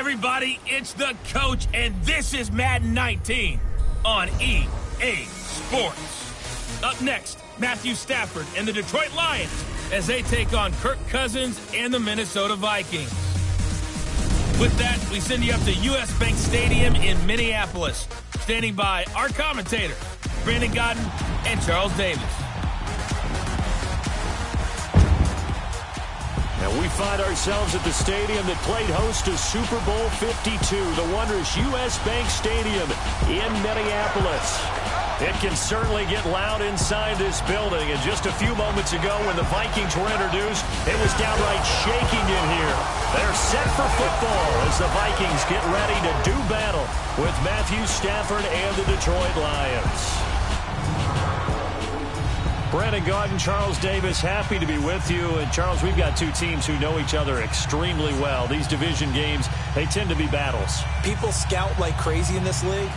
everybody, it's the coach, and this is Madden 19 on EA Sports. Up next, Matthew Stafford and the Detroit Lions as they take on Kirk Cousins and the Minnesota Vikings. With that, we send you up to U.S. Bank Stadium in Minneapolis. Standing by our commentators, Brandon Godden and Charles Davis. And we find ourselves at the stadium that played host to Super Bowl 52, the wondrous U.S. Bank Stadium in Minneapolis. It can certainly get loud inside this building. And just a few moments ago when the Vikings were introduced, it was downright shaking in here. They're set for football as the Vikings get ready to do battle with Matthew Stafford and the Detroit Lions. Brandon Gaudin, Charles Davis, happy to be with you. And, Charles, we've got two teams who know each other extremely well. These division games, they tend to be battles. People scout like crazy in this league,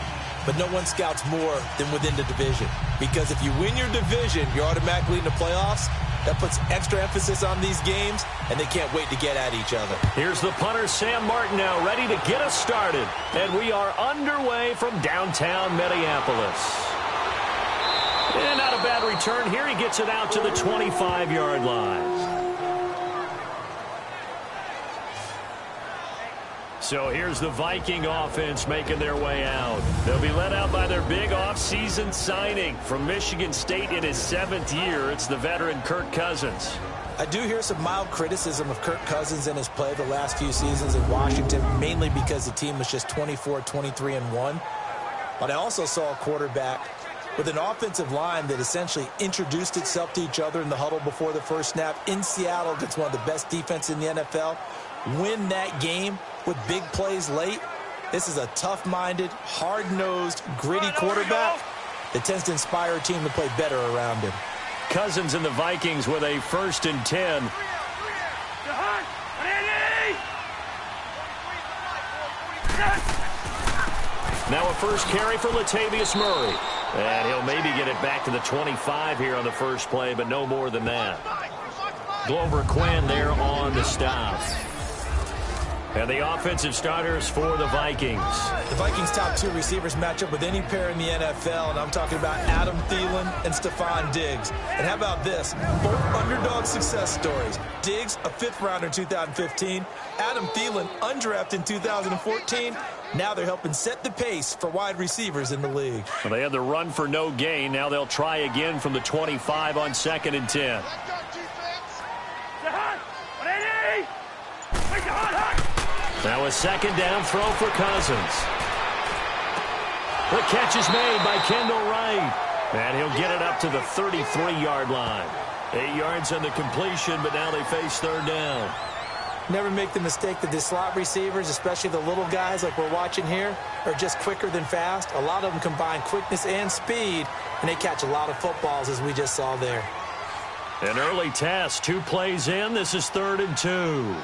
but no one scouts more than within the division. Because if you win your division, you're automatically in the playoffs. That puts extra emphasis on these games, and they can't wait to get at each other. Here's the punter, Sam Martin, now ready to get us started. And we are underway from downtown Minneapolis. And not a bad return here. He gets it out to the 25-yard line. So here's the Viking offense making their way out. They'll be led out by their big offseason signing from Michigan State in his 7th year. It's the veteran Kirk Cousins. I do hear some mild criticism of Kirk Cousins and his play the last few seasons in Washington, mainly because the team was just 24-23-1. But I also saw a quarterback with an offensive line that essentially introduced itself to each other in the huddle before the first snap in Seattle against one of the best defenses in the NFL. Win that game with big plays late. This is a tough-minded, hard-nosed, gritty quarterback that tends to inspire a team to play better around him. Cousins and the Vikings with a 1st and 10. Now a first carry for Latavius Murray. And he'll maybe get it back to the 25 here on the first play, but no more than that. Glover Quinn there on the stop. And the offensive starters for the Vikings. The Vikings' top 2 receivers match up with any pair in the NFL, and I'm talking about Adam Thielen and Stephon Diggs. And how about this? Both underdog success stories. Diggs, a 5th rounder in 2015. Adam Thielen, undrafted in 2014. Now they're helping set the pace for wide receivers in the league. Well, they had the run for no gain. Now they'll try again from the 25 on 2nd and 10. Now a 2nd down throw for Cousins. The catch is made by Kendall Wright. And he'll get it up to the 33-yard line. 8 yards on the completion, but now they face 3rd down. Never make the mistake that the slot receivers, especially the little guys like we're watching here, are just quicker than fast. A lot of them combine quickness and speed, and they catch a lot of footballs, as we just saw there. An early test, 2 plays in. This is 3rd and 2.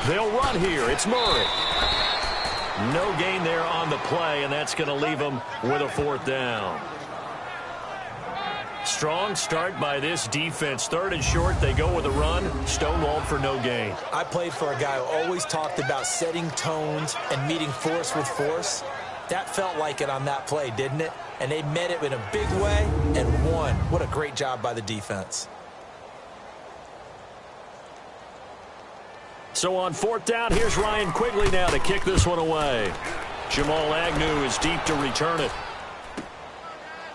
They'll run here. It's Murray. No gain there on the play, and that's going to leave them with a 4th down. Strong start by this defense. 3rd and short, they go with a run. Stonewalled for no gain. I played for a guy who always talked about setting tones and meeting force with force. That felt like it on that play, didn't it? And they met it in a big way and won. What a great job by the defense. So on 4th down, here's Ryan Quigley now to kick this one away. Jamal Agnew is deep to return it.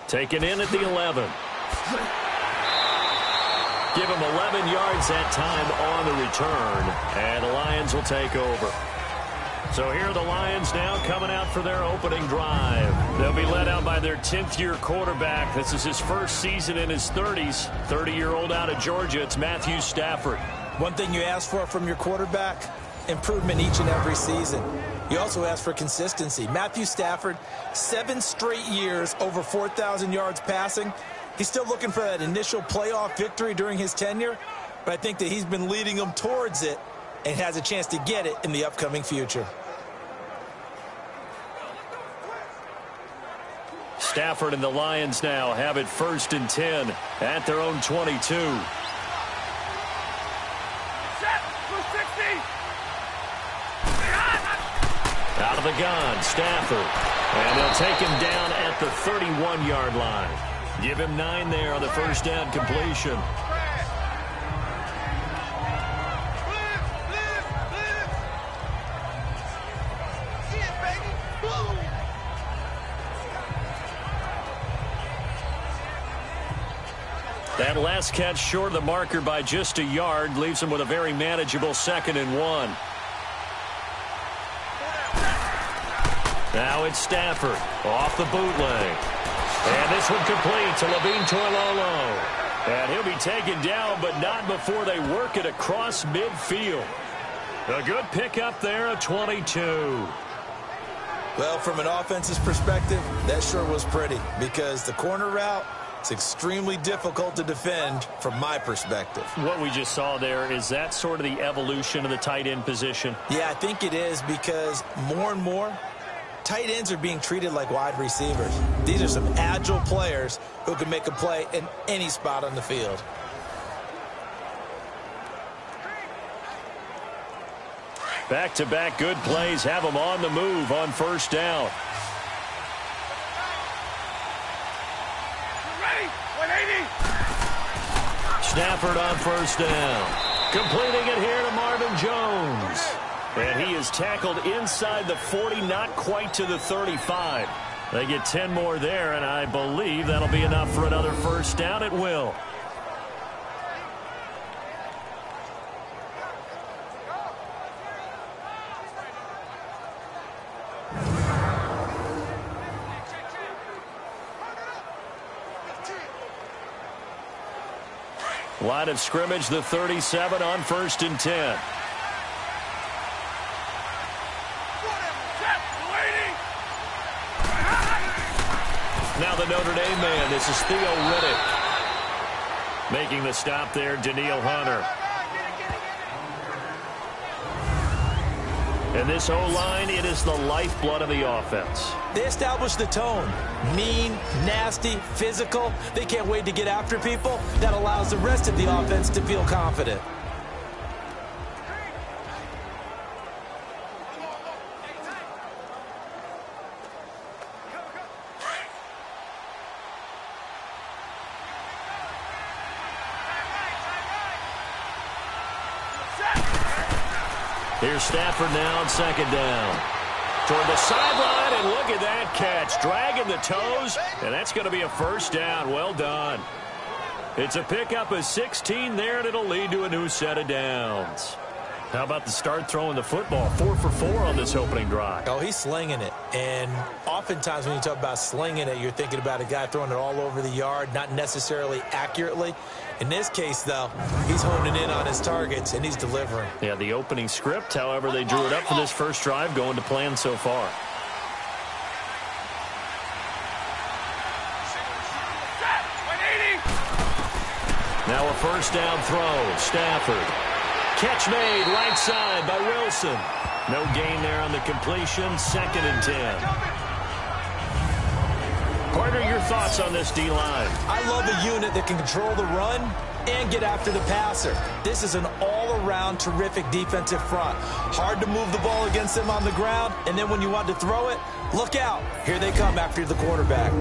Taken in at the 11. Give him 11 yards that time on the return, and the Lions will take over. So here are the Lions now coming out for their opening drive. They'll be led out by their 10th-year quarterback. This is his first season in his 30s. 30-year-old out of Georgia. It's Matthew Stafford. One thing you ask for from your quarterback, improvement each and every season. You also ask for consistency. Matthew Stafford, 7 straight years over 4,000 yards passing. He's still looking for that initial playoff victory during his tenure, but I think that he's been leading them towards it and has a chance to get it in the upcoming future. Stafford and the Lions now have it 1st and 10 at their own 22. Out of the gun, Stafford. And they'll take him down at the 31-yard line. Give him 9 there on the first down completion. That last catch short of the marker by just a yard leaves him with a very manageable 2nd and 1. Now it's Stafford off the bootleg. And this one complete to Levine Toilolo. And he'll be taken down, but not before they work it across midfield. A good pickup there at 22. Well, from an offense's perspective, that sure was pretty because the corner route, it's extremely difficult to defend from my perspective. What we just saw there, is that sort of the evolution of the tight end position? Yeah, I think it is because more and more, tight ends are being treated like wide receivers. These are some agile players who can make a play in any spot on the field. Back-to-back good plays have them on the move on first down. Stafford on first down. Completing it here to Marvin Jones. And he is tackled inside the 40, not quite to the 35. They get 10 more there, and I believe that'll be enough for another first down. It will. Line of scrimmage, the 37 on 1st and 10. Now the Notre Dame man, this is Theo Riddick. Making the stop there, Daniil Hunter. And this O-line, it is the lifeblood of the offense. They establish the tone. Mean, nasty, physical. They can't wait to get after people. That allows the rest of the offense to feel confident. Here's Stafford now on 2nd down. Toward the sideline, and look at that catch. Dragging the toes, and that's going to be a first down. Well done. It's a pickup of 16 there, and it'll lead to a new set of downs. How about the start throwing the football? 4 for 4 on this opening drive. Oh, he's slinging it. And oftentimes when you talk about slinging it, you're thinking about a guy throwing it all over the yard, not necessarily accurately. In this case, though, he's honing in on his targets, and he's delivering. Yeah, the opening script, however, they drew it up for this first drive, going to plan so far. Now a first down throw. Stafford. Catch made right side by Wilson. No gain there on the completion. 2nd and 10. Partner, your thoughts on this D-line? I love a unit that can control the run and get after the passer. This is an all-around terrific defensive front. Hard to move the ball against them on the ground, and then when you want to throw it, look out. Here they come after the quarterback.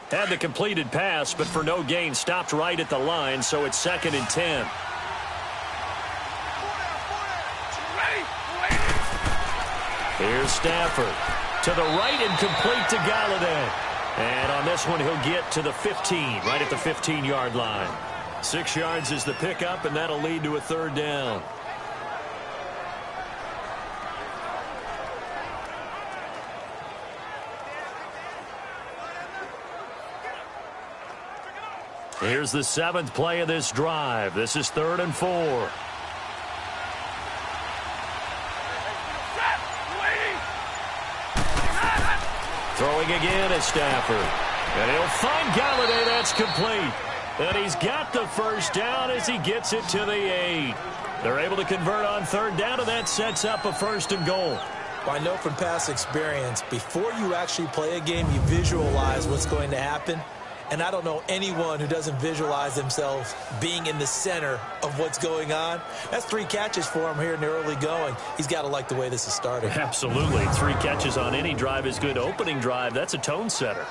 Had the completed pass, but for no gain, stopped right at the line, so it's 2nd and 10. Here's Stafford. To the right and complete to Galladay. And on this one, he'll get to the 15, right at the 15-yard line. 6 yards is the pickup, and that'll lead to a 3rd down. Here's the 7th play of this drive. This is 3rd and 4. Throwing again at Stafford. And he'll find Galladay. That's complete. And he's got the first down as he gets it to the 8. They're able to convert on third down, and that sets up a 1st and goal. Well, I know from past experience, before you actually play a game, you visualize what's going to happen. And I don't know anyone who doesn't visualize themselves being in the center of what's going on. That's 3 catches for him here in the early going. He's got to like the way this is starting. Absolutely. 3 catches on any drive is good. Opening drive, that's a tone setter.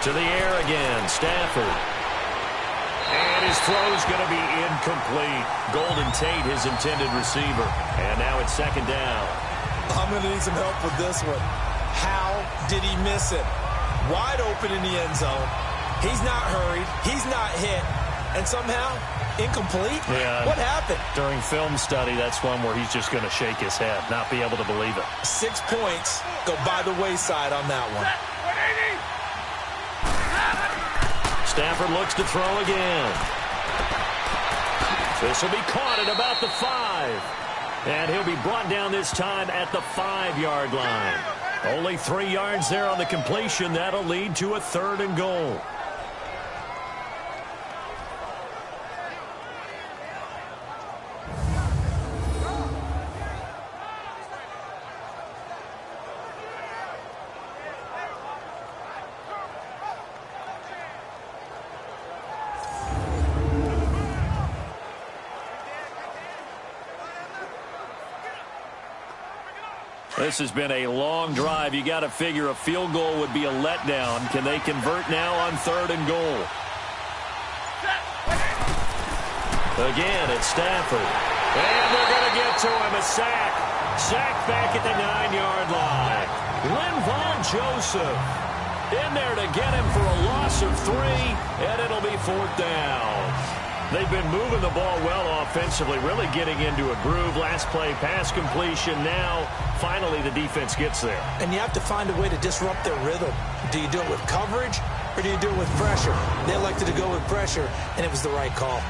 To the air again, Stafford. And his throw's going to be incomplete. Golden Tate, his intended receiver. And now it's 2nd down. I'm going to need some help with this one. How did he miss it? Wide open in the end zone. He's not hurried. He's not hit. And somehow, incomplete? Yeah. What happened? During film study, that's one where he's just going to shake his head, not be able to believe it. 6 points go by the wayside on that one. Stafford looks to throw again. This will be caught at about the 5. And he'll be brought down this time at the 5-yard line. Only 3 yards there on the completion. That'll lead to a 3rd and goal. This has been a long drive. You got to figure a field goal would be a letdown. Can they convert now on 3rd and goal? Again, it's Stafford. And they're going to get to him. A sack. Sack back at the 9-yard line. Linval Joseph in there to get him for a loss of 3, and it'll be 4th down. They've been moving the ball well offensively, really getting into a groove. Last play, pass completion. Now, finally, the defense gets there. And you have to find a way to disrupt their rhythm. Do you do it with coverage, or do you do it with pressure? They elected to go with pressure, and it was the right call.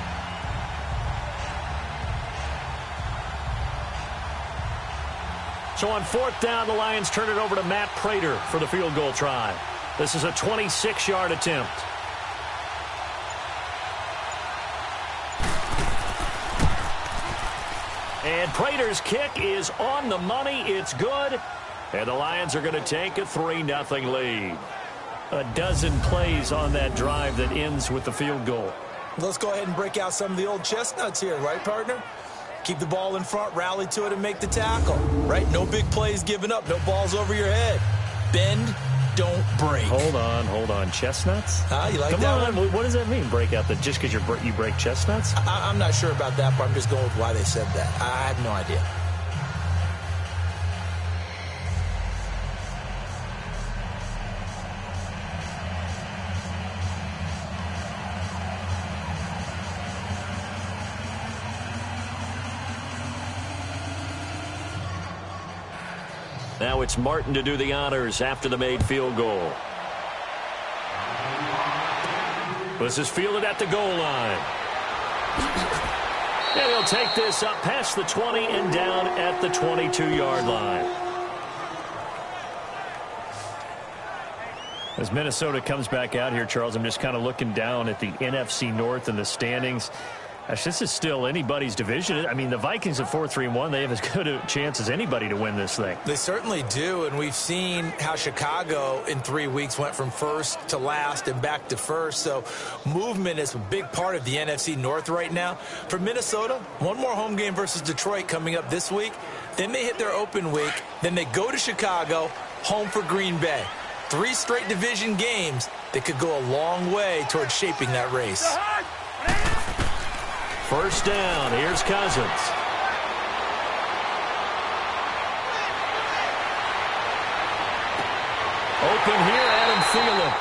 So on 4th down, the Lions turn it over to Matt Prater for the field goal try. This is a 26-yard attempt. And Prater's kick is on the money. It's good. And the Lions are going to take a 3-0 lead. A dozen plays on that drive that ends with the field goal. Let's go ahead and break out some of the old chestnuts here, right, partner? Keep the ball in front, rally to it, and make the tackle, right? No big plays given up, no balls over your head. Bend, don't break. Hold on. Chestnuts? You like Come that on. one? What does that mean, break out? Just because you break chestnuts? I'm not sure about that, but I'm just going with why they said that. I have no idea. Now it's Martin to do the honors after the made field goal. This is fielded at the goal line. And he'll take this up past the 20 and down at the 22-yard line. As Minnesota comes back out here, Charles, I'm just kind of looking down at the NFC North and the standings. Gosh, this is still anybody's division. I mean, the Vikings at 4-3-1, they have as good a chance as anybody to win this thing. They certainly do, and we've seen how Chicago in 3 weeks went from first to last and back to first. So movement is a big part of the NFC North right now. For Minnesota, one more home game versus Detroit coming up this week. Then they hit their open week. Then they go to Chicago, home for Green Bay. 3 straight division games that could go a long way towards shaping that race. First down. Here's Cousins. Open here, Adam Thielen.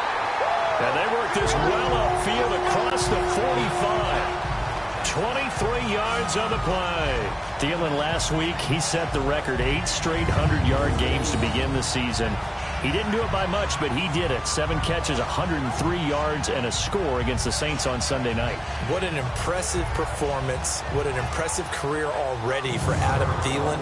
And they work this well upfield across the 45. 23 yards on the play. Thielen last week, he set the record 8 straight 100-yard games to begin the season. He didn't do it by much, but he did it. 7 catches, 103 yards, and a score against the Saints on Sunday night. What an impressive performance. What an impressive career already for Adam Thielen,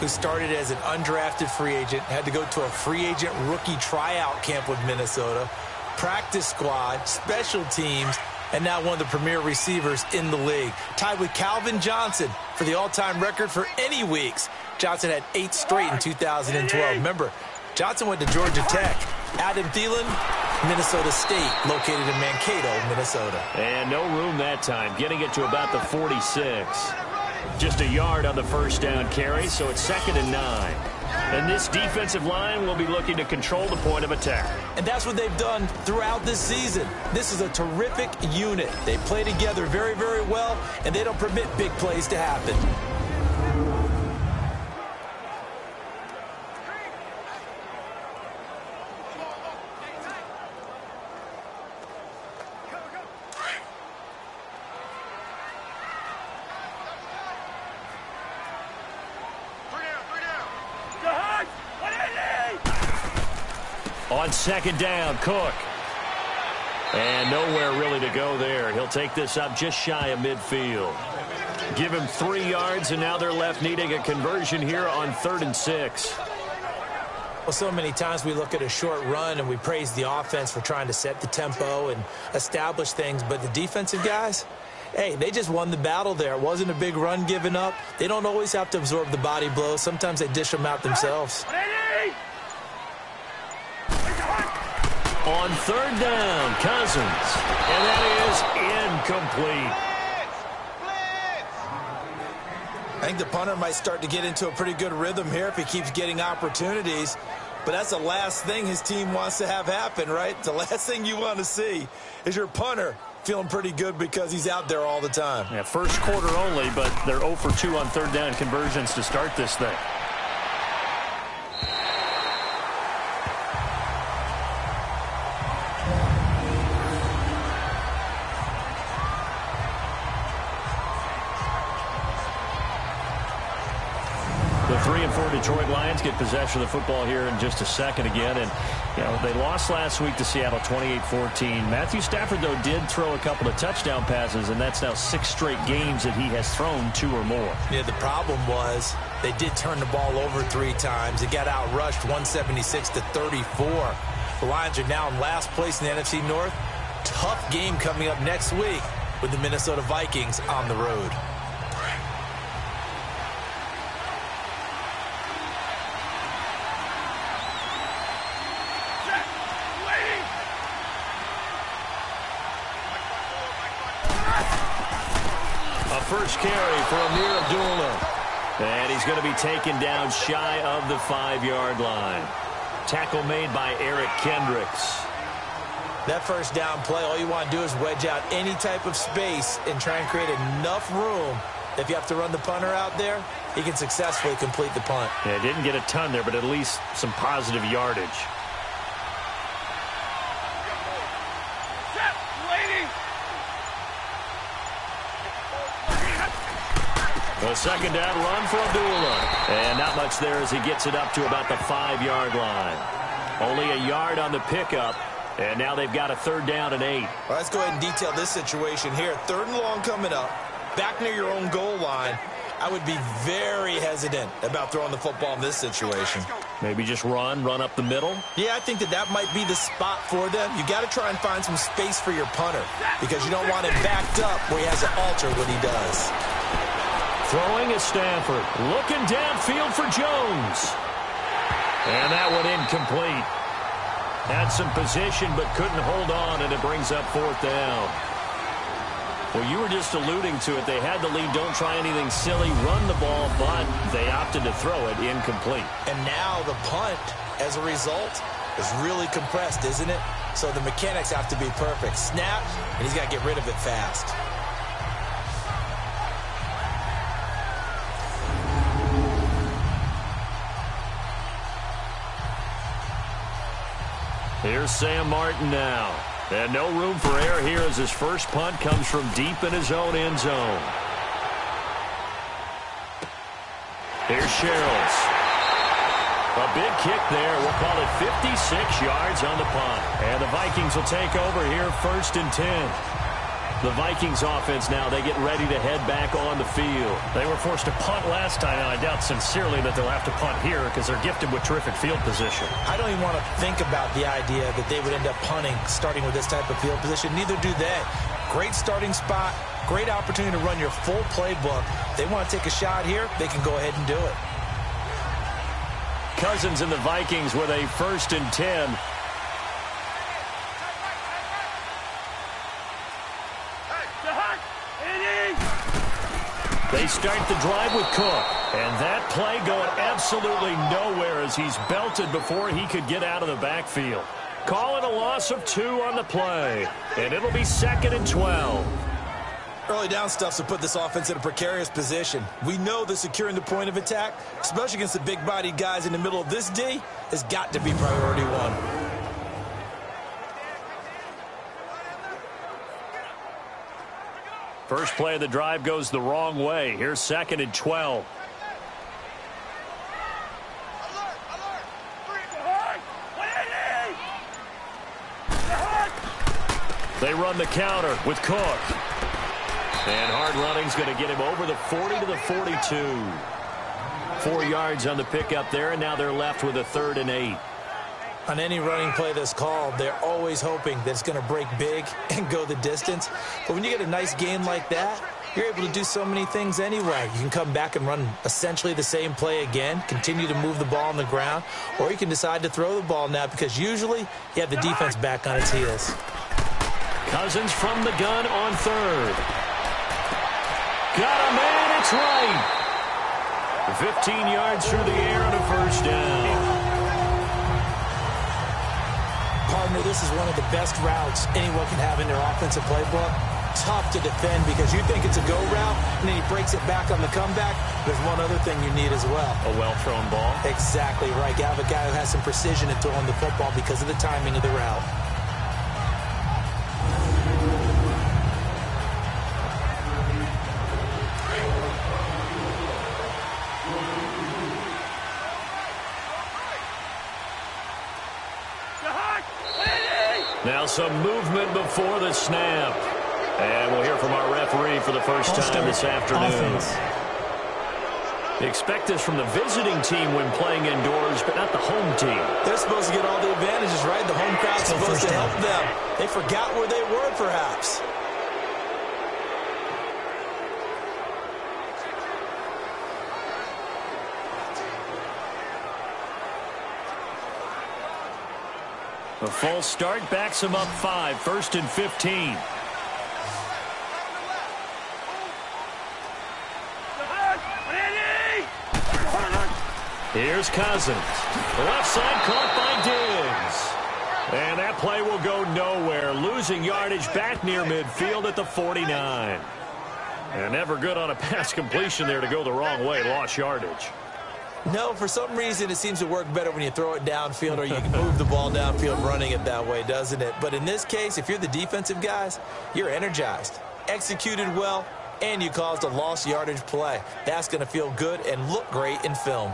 who started as an undrafted free agent, had to go to a free agent rookie tryout camp with Minnesota, practice squad, special teams, and now one of the premier receivers in the league. Tied with Calvin Johnson for the all-time record for any weeks. Johnson had 8 straight in 2012. Remember, Johnson went to Georgia Tech. Adam Thielen, Minnesota State, located in Mankato, Minnesota. And no room that time, getting it to about the 46. Just a yard on the first down carry, so it's 2nd and 9. And this defensive line will be looking to control the point of attack. And that's what they've done throughout this season. This is a terrific unit. They play together very, very well, and they don't permit big plays to happen. On 2nd down, Cook. And nowhere really to go there. He'll take this up just shy of midfield. Give him 3 yards, and now they're left needing a conversion here on 3rd and 6. Well, so many times we look at a short run and we praise the offense for trying to set the tempo and establish things, but the defensive guys, hey, they just won the battle there. It wasn't a big run given up. They don't always have to absorb the body blows. Sometimes they dish them out themselves. On 3rd down, Cousins. And that is incomplete. I think the punter might start to get into a pretty good rhythm here if he keeps getting opportunities. But that's the last thing his team wants to have happen, right? The last thing you want to see is your punter feeling pretty good because he's out there all the time. Yeah, first quarter only, but they're 0 for 2 on 3rd down conversions to start this thing. The 3 and 4 Detroit Lions get possession of the football here in just a second again. And, you know, they lost last week to Seattle 28-14. Matthew Stafford, though, did throw a couple of touchdown passes, and that's now 6 straight games that he has thrown 2 or more. Yeah, the problem was they did turn the ball over 3 times. It got outrushed 176-34. The Lions are now in last place in the NFC North. Tough game coming up next week with the Minnesota Vikings on the road. First carry for Amir Abdullah. And he's going to be taken down shy of the 5-yard line. Tackle made by Eric Kendricks. That first down play, all you want to do is wedge out any type of space and try and create enough room. If you have to run the punter out there, he can successfully complete the punt. Yeah, didn't get a ton there, but at least some positive yardage. A second down run for Abdullah. And not much there as he gets it up to about the 5-yard line. Only a yard on the pickup. And now they've got a 3rd down and 8. Well, let's go ahead and detail this situation here. 3rd and long coming up. Back near your own goal line. I would be very hesitant about throwing the football in this situation. Maybe just run up the middle? Yeah, I think that might be the spot for them. You got to try and find some space for your punter because you don't want him backed up where he has to alter what he does. Throwing is Stafford. Looking downfield for Jones. And that one incomplete. Had some position but couldn't hold on, and it brings up 4th down. Well, you were just alluding to it. They had the lead. Don't try anything silly. Run the ball, but they opted to throw it incomplete. And now the punt, as a result, is really compressed, isn't it? So the mechanics have to be perfect. Snap, and he's got to get rid of it fast. Here's Sam Martin now. And no room for error here as his first punt comes from deep in his own end zone. Here's Sherrills. A big kick there. We'll call it 56 yards on the punt. And the Vikings will take over here 1st and 10. The Vikings offense now, they get ready to head back on the field. They were forced to punt last time, and I doubt sincerely that they'll have to punt here because they're gifted with terrific field position. I don't even want to think about the idea that they would end up punting starting with this type of field position. Neither do they. Great starting spot, great opportunity to run your full playbook. They want to take a shot here, they can go ahead and do it. Cousins and the Vikings with a 1st and 10. They start the drive with Cook. And that play going absolutely nowhere as he's belted before he could get out of the backfield. Call it a loss of 2 on the play. And it'll be 2nd and 12. Early down stuffs will put this offense in a precarious position. We know that securing the point of attack, especially against the big-bodied guys in the middle of this D, has got to be priority 1. First play of the drive goes the wrong way. Here's 2nd and 12. They run the counter with Cook. And hard running's going to get him over the 40 to the 42. 4 yards on the pickup there, and now they're left with a 3rd and 8. On any running play that's called, they're always hoping that it's going to break big and go the distance. But when you get a nice gain like that, you're able to do so many things anyway. You can come back and run essentially the same play again, continue to move the ball on the ground, or you can decide to throw the ball now because usually you have the defense back on its heels. Cousins from the gun on 3rd. Got a man, it's right. 15 yards through the air and a 1st down. Partner, this is one of the best routes anyone can have in their offensive playbook. Tough to defend because you think it's a go route, and then he breaks it back on the comeback. There's one other thing you need as well. A well-thrown ball. Exactly right. You have a guy who has some precision in throwing the football because of the timing of the route. Now some movement before the snap. And we'll hear from our referee for the first time this afternoon. Expect this from the visiting team when playing indoors, but not the home team. They're supposed to get all the advantages, right? The home crowd's supposed to help them. They forgot where they were, perhaps. A false start backs him up 5, 1st and 15. Here's Cousins. Left side caught by Diggs. And that play will go nowhere. Losing yardage back near midfield at the 49. And never good on a pass completion there to go the wrong way. Lost yardage. No, for some reason it seems to work better when you throw it downfield or you can move the ball downfield running it that way, doesn't it? But in this case, if you're the defensive guys, you're energized, executed well, and you caused a lost yardage play. That's going to feel good and look great in film.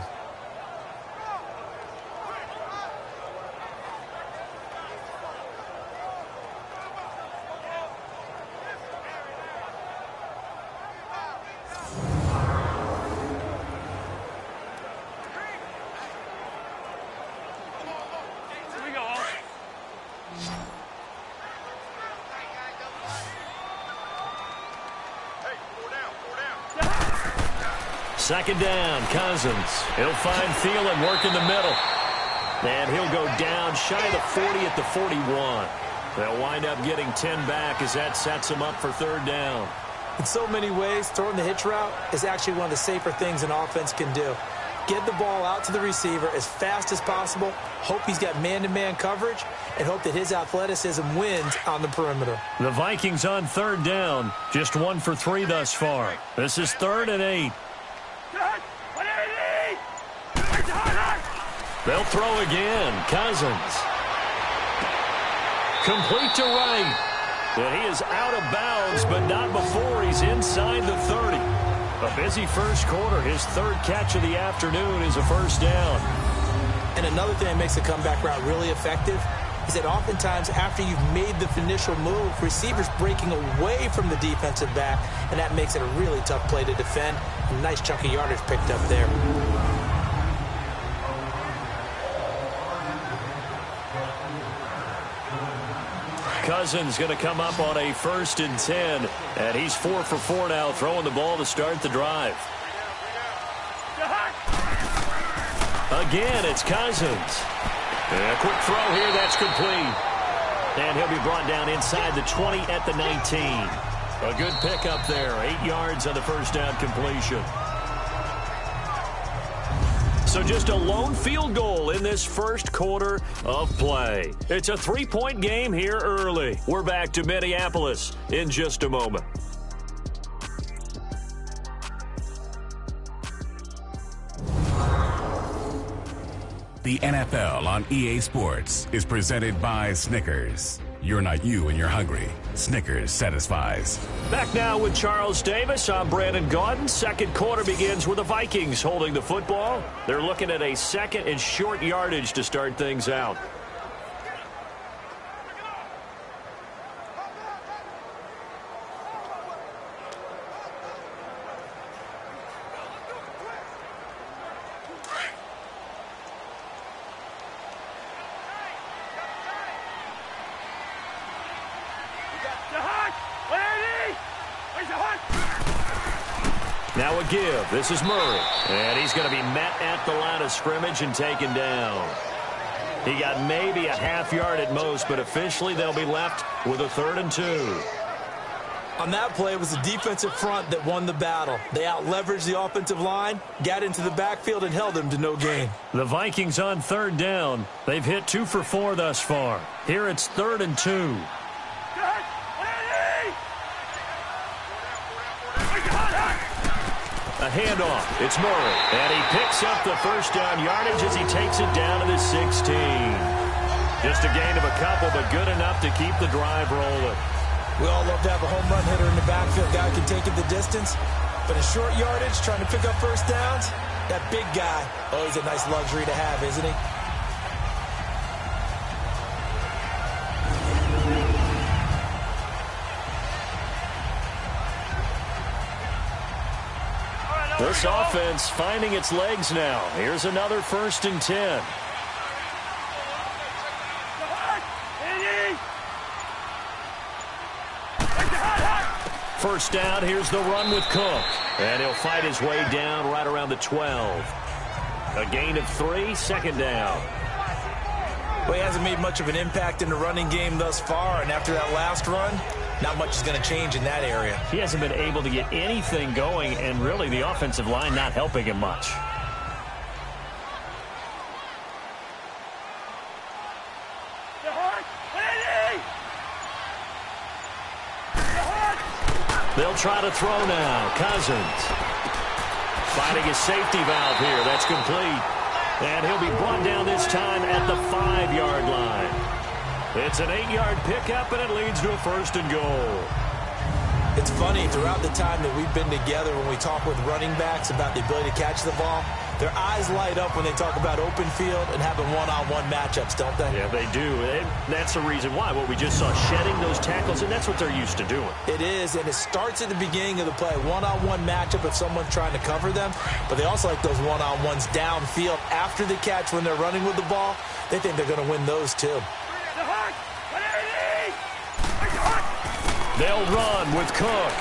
Second down, Cousins. He'll find Thielen work in the middle. And he'll go down shy of the 40 at the 41. They'll wind up getting 10 back as that sets him up for 3rd down. In so many ways, throwing the hitch route is actually one of the safer things an offense can do. Get the ball out to the receiver as fast as possible, hope he's got man-to-man coverage, and hope that his athleticism wins on the perimeter. The Vikings on 3rd down, just 1 for 3 thus far. This is 3rd and 8. They'll throw again. Cousins. Complete to right. And he is out of bounds, but not before he's inside the 30. A busy first quarter. His 3rd catch of the afternoon is a 1st down. And another thing that makes the comeback route really effective is that oftentimes after you've made the initial move, receivers breaking away from the defensive back, and that makes it a really tough play to defend. A nice chunk of yardage picked up there. Cousins going to come up on a 1st and 10, and he's 4 for 4 now, throwing the ball to start the drive. Again, it's Cousins. A quick throw here, that's complete. And he'll be brought down inside the 20 at the 19. A good pickup there, 8 yards on the first down completion. So just a lone field goal in this first quarter of play. It's a 3-point game here early. We're back to Minneapolis in just a moment. The NFL on EA Sports is presented by Snickers. You're not you when you're hungry. Snickers satisfies. Back now with Charles Davis. I'm Brandon Gaudin. Second quarter begins with the Vikings holding the football. They're looking at a 2nd and short yardage to start things out. Now a give. This is Murray. And he's going to be met at the line of scrimmage and taken down. He got maybe a half yard at most, but officially they'll be left with a 3rd and 2. On that play, it was the defensive front that won the battle. They out-leveraged the offensive line, got into the backfield, and held them to no gain. The Vikings on 3rd down. They've hit 2 for 4 thus far. Here it's 3rd and 2. A handoff. It's Murray. And he picks up the first down yardage as he takes it down to the 16. Just a gain of a couple, but good enough to keep the drive rolling. We all love to have a home run hitter in the backfield. Guy can take it the distance. But in short yardage, trying to pick up first downs, that big guy, oh, he's a nice luxury to have, isn't he? This offense finding its legs now. Here's another 1st and 10. First down, here's the run with Cook. And he'll fight his way down right around the 12. A gain of 3, 2nd down. Well, he hasn't made much of an impact in the running game thus far, and after that last run, not much is going to change in that area. He hasn't been able to get anything going, and really the offensive line not helping him much. They'll try to throw now. Cousins finding his safety valve here. That's complete. And he'll be brought down this time at the 5-yard line. It's an 8-yard pickup, and it leads to a 1st and goal. It's funny, throughout the time that we've been together, when we talk with running backs about the ability to catch the ball, their eyes light up when they talk about open field and having one-on-one matchups, don't they? Yeah, they do. And that's the reason why. What we just saw, shedding those tackles, and that's what they're used to doing. It is, and it starts at the beginning of the play. One-on-one matchup if someone's trying to cover them, but they also like those one-on-ones downfield after the catch when they're running with the ball. They think they're going to win those, too. They'll run with Cook.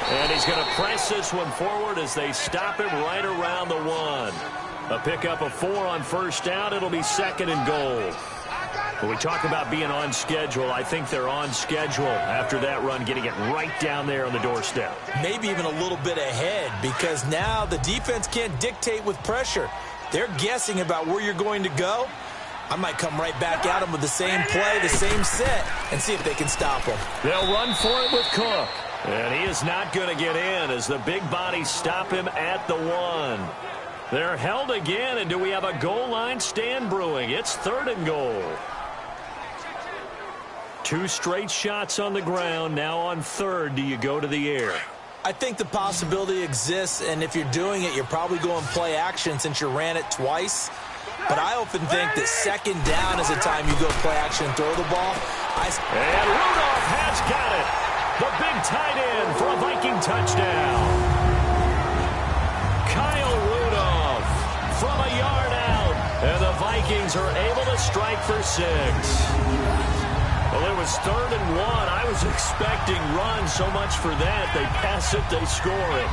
And he's going to press this one forward as they stop him right around the 1. A pickup of 4 on 1st down. It'll be 2nd and goal. When we talk about being on schedule, I think they're on schedule after that run, getting it right down there on the doorstep. Maybe even a little bit ahead, because now the defense can't dictate with pressure. They're guessing about where you're going to go. I might come right back at them with the same play, the same set, and see if they can stop them. They'll run for it with Cook. And he is not going to get in as the big bodies stop him at the 1. They're held again, and do we have a goal line stand brewing? It's 3rd and goal. 2 straight shots on the ground. Now on 3rd, do you go to the air? I think the possibility exists, and if you're doing it, you're probably going play action since you ran it twice. But I often think that second down is a time you go play action and throw the ball. And Rudolph has got it. The big tight end for a Viking touchdown. Kyle Rudolph from a yard out. And the Vikings are able to strike for 6. Well, it was 3rd and 1. I was expecting run so much for that. They pass it, they score it.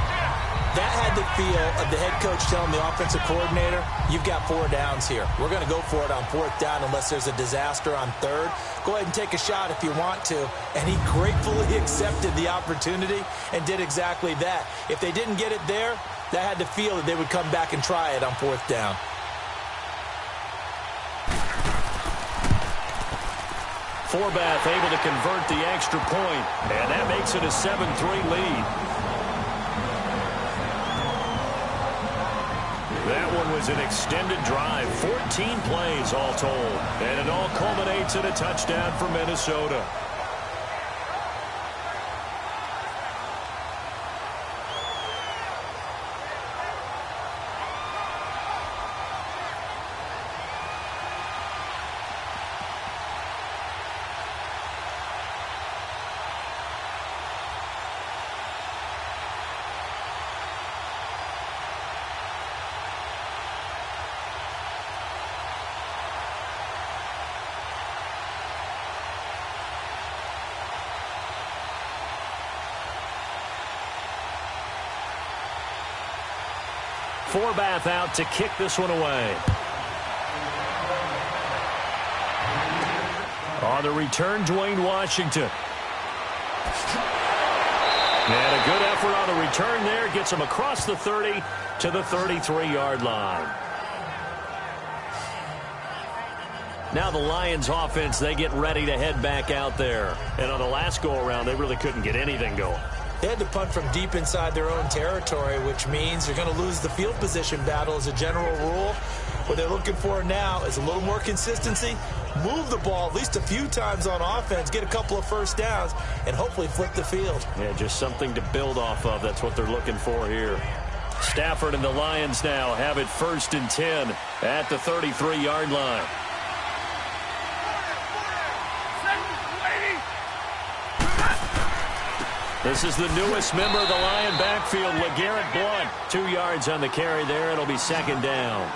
That had the feel of the head coach telling the offensive coordinator, you've got 4 downs here. We're going to go for it on 4th down unless there's a disaster on 3rd. Go ahead and take a shot if you want to. And he gratefully accepted the opportunity and did exactly that. If they didn't get it there, that had the feel that they would come back and try it on 4th down. Forbath able to convert the extra point, and that makes it a 7-3 lead. That one was an extended drive, 14 plays all told, and it all culminates in a touchdown for Minnesota. Forbath out to kick this one away. On the return, Dwayne Washington. And a good effort on the return there. Gets him across the 30 to the 33-yard line. Now the Lions offense, they get ready to head back out there. And on the last go-around, they really couldn't get anything going. They had to punt from deep inside their own territory, which means they're going to lose the field position battle as a general rule. What they're looking for now is a little more consistency, move the ball at least a few times on offense, get a couple of first downs, and hopefully flip the field. Yeah, just something to build off of. That's what they're looking for here. Stafford and the Lions now have it 1st and 10 at the 33-yard line. This is the newest member of the Lion backfield, LeGarrette Blount. 2 yards on the carry there. It'll be 2nd down.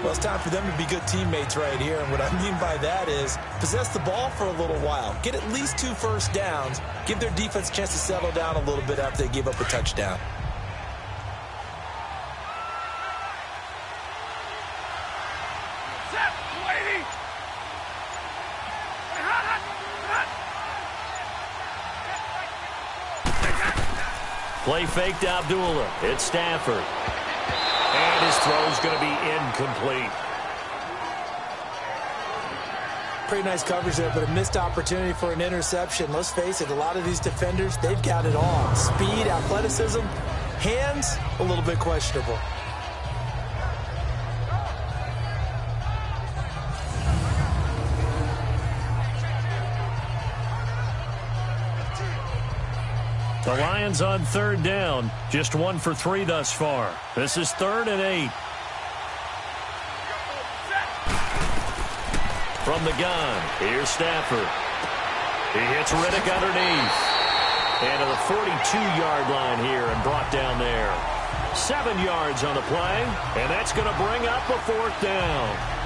Well, it's time for them to be good teammates right here. And what I mean by that is possess the ball for a little while. Get at least 2 first downs. Give their defense a chance to settle down a little bit after they give up a touchdown. Play fake to Abdullah. It's Stafford. And his throw's going to be incomplete. Pretty nice coverage there, but a missed opportunity for an interception. Let's face it, a lot of these defenders, they've got it all. Speed, athleticism, hands, a little bit questionable. The Lions on 3rd down. Just 1 for 3 thus far. This is 3rd and 8. From the gun, here's Stafford. He hits Riddick underneath. And to the 42-yard line here and brought down there. 7 yards on the play, and that's going to bring up a 4th down.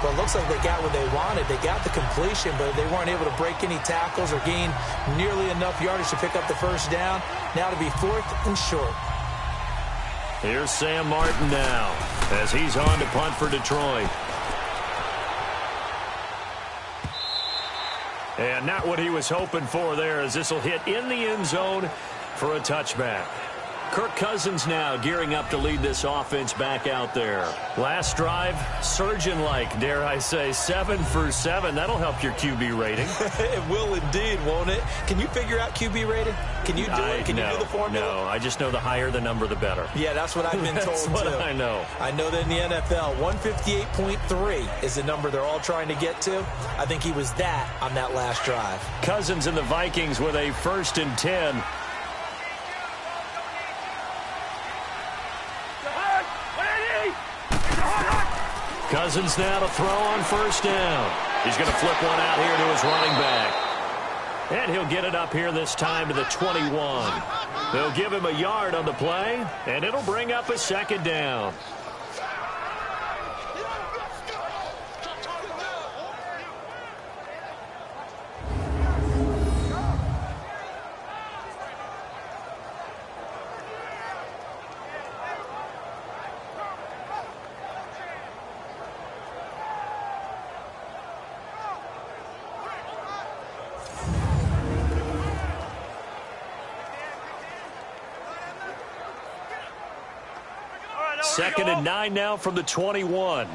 Well, it looks like they got what they wanted. They got the completion, but they weren't able to break any tackles or gain nearly enough yardage to pick up the first down. Now to be 4th and short. Here's Sam Martin now as he's on to punt for Detroit. And not what he was hoping for there, as this will hit in the end zone for a touchback. Kirk Cousins now gearing up to lead this offense back out there. Last drive, surgeon-like, dare I say, 7 for 7. That'll help your QB rating. It will indeed, won't it? Can you figure out QB rating? Can you do it? Can you do the formula? No, I just know the higher the number, the better. Yeah, that's what I've been told, that's what too. I know. I know that in the NFL, 158.3 is the number they're all trying to get to. I think he was that on that last drive. Cousins and the Vikings with a 1st and 10. Cousins now to throw on first down. He's going to flip one out here to his running back. And he'll get it up here this time to the 21. They'll give him a yard on the play, and it'll bring up a second down. Second and 9 now from the 21.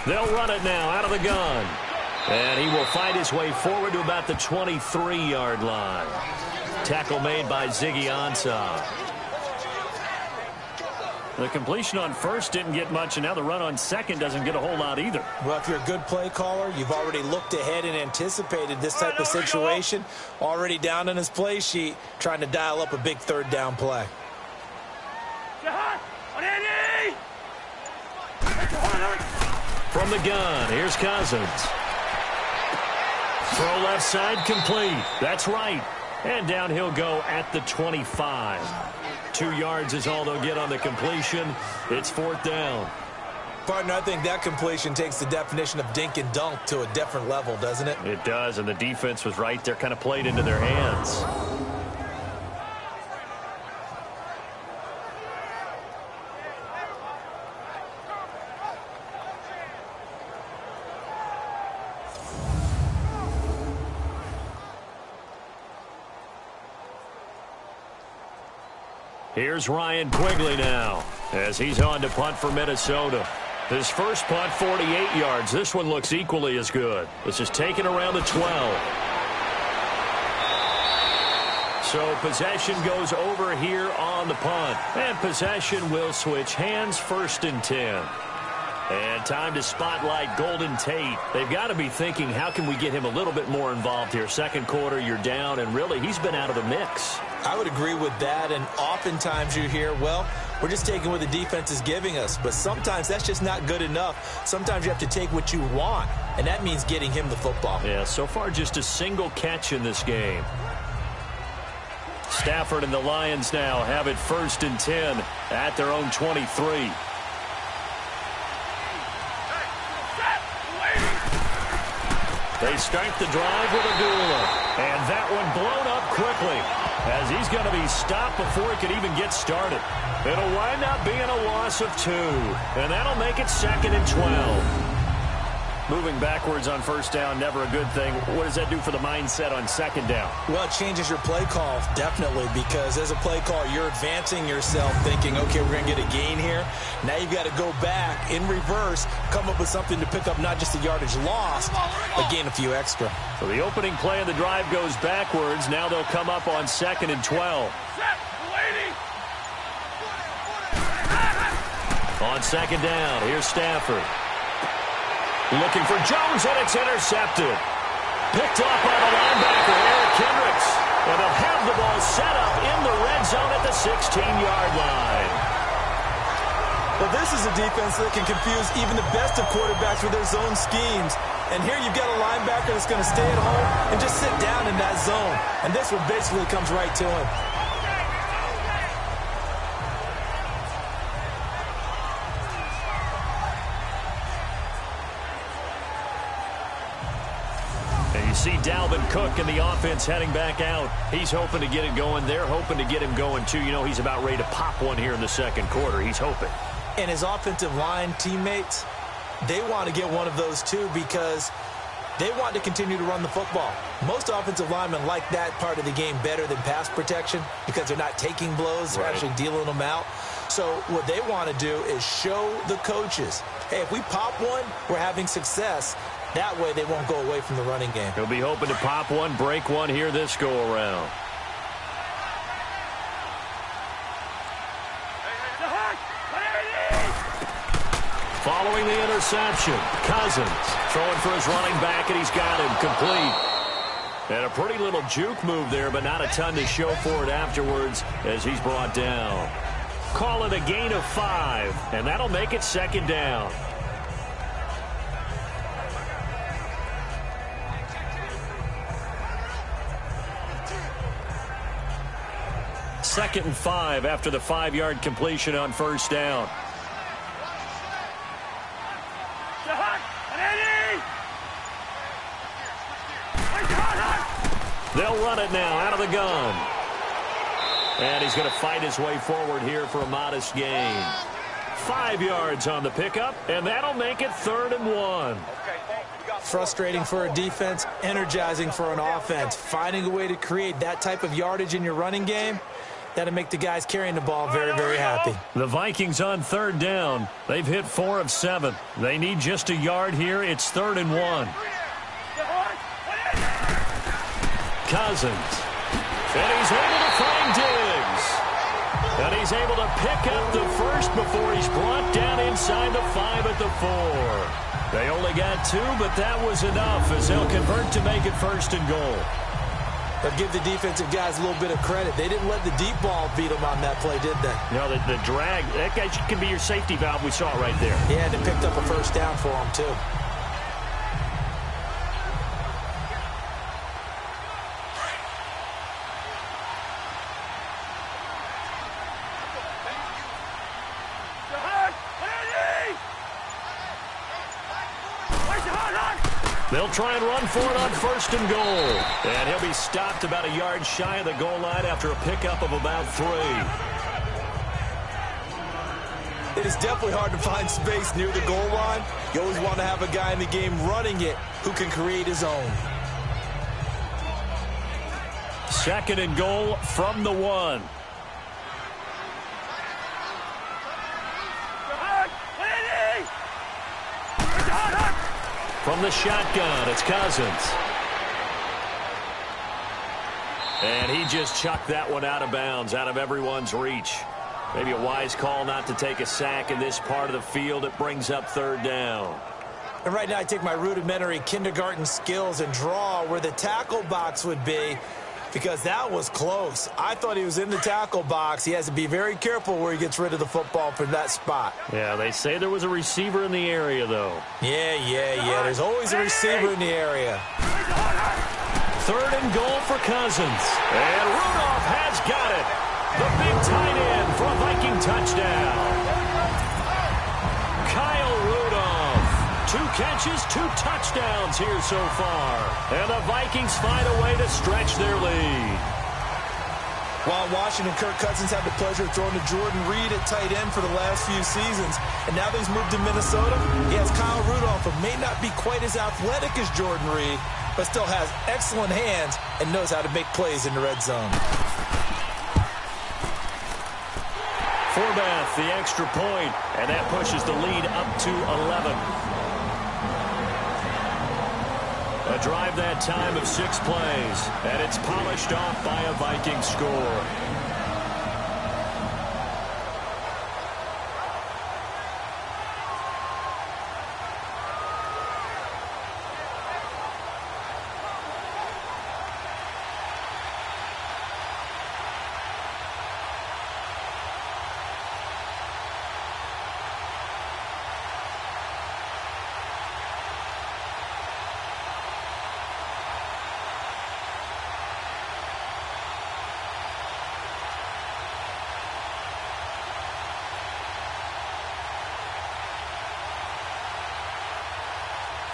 They'll run it now out of the gun. And he will find his way forward to about the 23-yard line. Tackle made by Ziggy Ansah. The completion on first didn't get much, and now the run on second doesn't get a whole lot either. Well, if you're a good play caller, you've already looked ahead and anticipated this type of situation. Already down in his play sheet, trying to dial up a big third down play. From the gun, here's Cousins. Throw left side complete. That's right. And down he'll go at the 25. 2 yards is all they'll get on the completion. It's fourth down. Partner, I think that completion takes the definition of dink and dunk to a different level, doesn't it? It does, and the defense was right there, kind of played into their hands. Here's Ryan Quigley now as he's on to punt for Minnesota. His first punt, 48 yards. This one looks equally as good. This is taken around the 12. So possession goes over here on the punt. And possession will switch hands, first and 10. And time to spotlight Golden Tate. They've got to be thinking, how can we get him a little bit more involved here? Second quarter, you're down, and really, he's been out of the mix. I would agree with that, and oftentimes you hear, well, we're just taking what the defense is giving us. But sometimes that's just not good enough. Sometimes you have to take what you want, and that means getting him the football. Yeah, so far just a single catch in this game. Stafford and the Lions now have it first and 10 at their own 23. They start the drive with Agula. And that one blown up quickly as he's going to be stopped before he could even get started. It'll wind up being a loss of 2. And that'll make it second and 12. Moving backwards on first down, never a good thing. What does that do for the mindset on second down? Well, it changes your play call, definitely, because as a play call, you're advancing yourself thinking, okay, we're going to get a gain here. Now you've got to go back in reverse, come up with something to pick up not just the yardage lost, but gain a few extra. So the opening play of the drive goes backwards. Now they'll come up on second and 12. On second down, here's Stafford. Looking for Jones, and it's intercepted. Picked up by the linebacker, Eric Kendricks. And they'll have the ball set up in the red zone at the 16-yard line. Well, this is a defense that can confuse even the best of quarterbacks with their zone schemes. And here you've got a linebacker that's going to stay at home and just sit down in that zone. And this one basically comes right to him. See Dalvin Cook and the offense heading back out. He's hoping to get it going. They're hoping to get him going, too. You know, he's about ready to pop one here in the second quarter. He's hoping. And his offensive line teammates, they want to get one of those, too, because they want to continue to run the football. Most offensive linemen like that part of the game better than pass protection because they're not taking blows. They're actually dealing them out. So what they want to do is show the coaches, hey, if we pop one, we're having success. That way they won't go away from the running game. He'll be hoping to pop one, break one here this go-around. Following the interception, Cousins throwing for his running back, and he's got him complete. And a pretty little juke move there, but not a ton to show for it afterwards as he's brought down. Call it a gain of 5, and that'll make it second down. Second and 5 after the 5-yard completion on first down. They'll run it now out of the gun. And he's going to fight his way forward here for a modest gain. 5 yards on the pickup, and that'll make it 3rd and 1. Frustrating for a defense, energizing for an offense. Finding a way to create that type of yardage in your running game, that'll make the guys carrying the ball very, very happy. The Vikings on 3rd down. They've hit 4 of 7. They need just a yard here. It's 3rd and 1. Cousins. And he's able to find Diggs. And he's able to pick up the first before he's brought down inside the 5 at the 4. They only got 2, but that was enough as they'll convert to make it 1st and goal. But give the defensive guys a little bit of credit. They didn't let the deep ball beat them on that play, did they? No, the drag, that guy can be your safety valve. We saw it right there. Yeah, and it picked up a first down for them, too. They'll try and run for it on 1st and goal. And he'll be stopped about a yard shy of the goal line after a pickup of about 3. It is definitely hard to find space near the goal line. You always want to have a guy in the game running it who can create his own. 2nd and goal from the 1. From the shotgun, it's Cousins. And he just chucked that one out of bounds, out of everyone's reach. Maybe a wise call not to take a sack in this part of the field. It brings up 3rd down. And right now I take my rudimentary kindergarten skills and draw where the tackle box would be, because that was close. I thought he was in the tackle box. He has to be very careful where he gets rid of the football from that spot. Yeah, they say there was a receiver in the area, though. Yeah. There's always a receiver in the area. 3rd and goal for Cousins. And Rudolph has got it. The big tight end for a Viking touchdown. Kyle Rudolph. 2 catches, 2 touchdowns here so far. And the Vikings find a way to stretch their lead. While Washington, Kirk Cousins had the pleasure of throwing to Jordan Reed at tight end for the last few seasons. And now that he's moved to Minnesota, he has Kyle Rudolph, who may not be quite as athletic as Jordan Reed, but still has excellent hands and knows how to make plays in the red zone. Forbath, the extra point, and that pushes the lead up to 11. A drive that time of 6 plays, and it's polished off by a Viking score.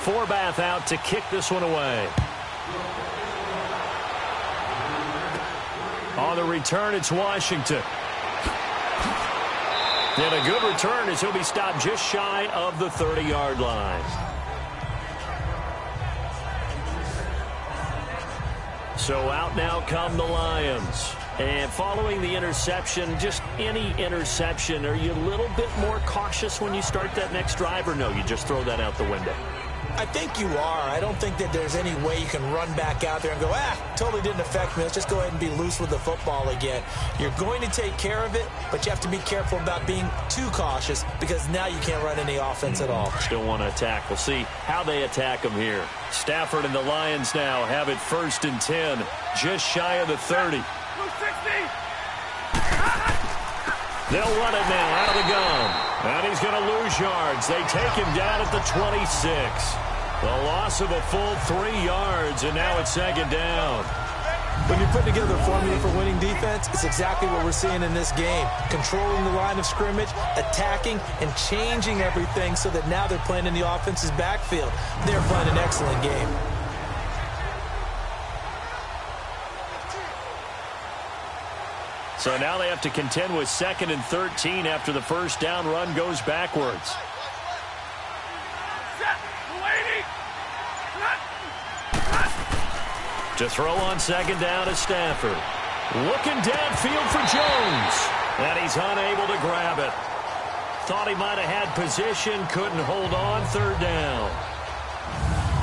Forbath out to kick this one away. On the return, it's Washington. And a good return as he'll be stopped just shy of the 30-yard line. So out now come the Lions. And following the interception, just any interception, are you a little bit more cautious when you start that next drive, or no, you just throw that out the window? I think you are. I don't think that there's any way you can run back out there and go, totally didn't affect me. Let's just go ahead and be loose with the football again. You're going to take care of it, but you have to be careful about being too cautious because now you can't run any offense at all. Still want to attack. We'll see how they attack them here. Stafford and the Lions now have it 1st and 10, just shy of the 30. They'll run it now out of the gun. And he's going to lose yards. They take him down at the 26. The loss of a full 3 yards, and now it's 2nd down. When you're putting together a formula for winning defense, it's exactly what we're seeing in this game. Controlling the line of scrimmage, attacking, and changing everything so that now they're playing in the offense's backfield. They're playing an excellent game. So now they have to contend with 2nd and 13 after the first down run goes backwards. To throw on 2nd down is Stafford. Looking downfield for Jones. And he's unable to grab it. Thought he might have had position, couldn't hold on, 3rd down.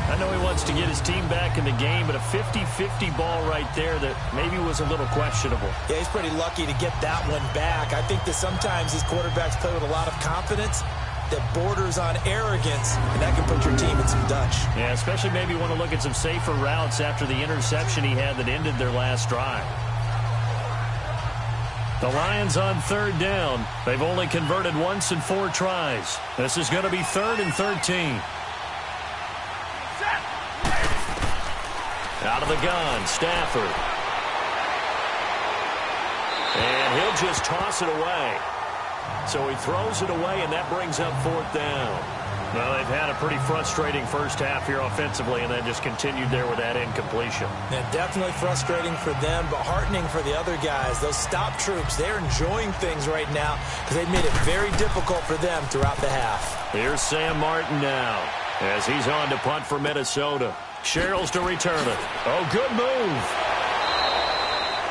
I know he wants to get his team back in the game, but a 50-50 ball right there that maybe was a little questionable. Yeah, he's pretty lucky to get that one back. I think that sometimes these quarterbacks play with a lot of confidence that borders on arrogance, and that can put your team in some Dutch. Yeah, especially maybe want to look at some safer routes after the interception he had that ended their last drive. The Lions on 3rd down. They've only converted once in 4 tries. This is going to be 3rd and 13. Out of the gun, Stafford. And he'll just toss it away. So he throws it away, and that brings up 4th down. Well, they've had a pretty frustrating first half here offensively, and then just continued there with that incompletion. Yeah, definitely frustrating for them, but heartening for the other guys. Those stop troops, they're enjoying things right now because they've made it very difficult for them throughout the half. Here's Sam Martin now as he's on to punt for Minnesota. Sherrills to return it. Oh, good move.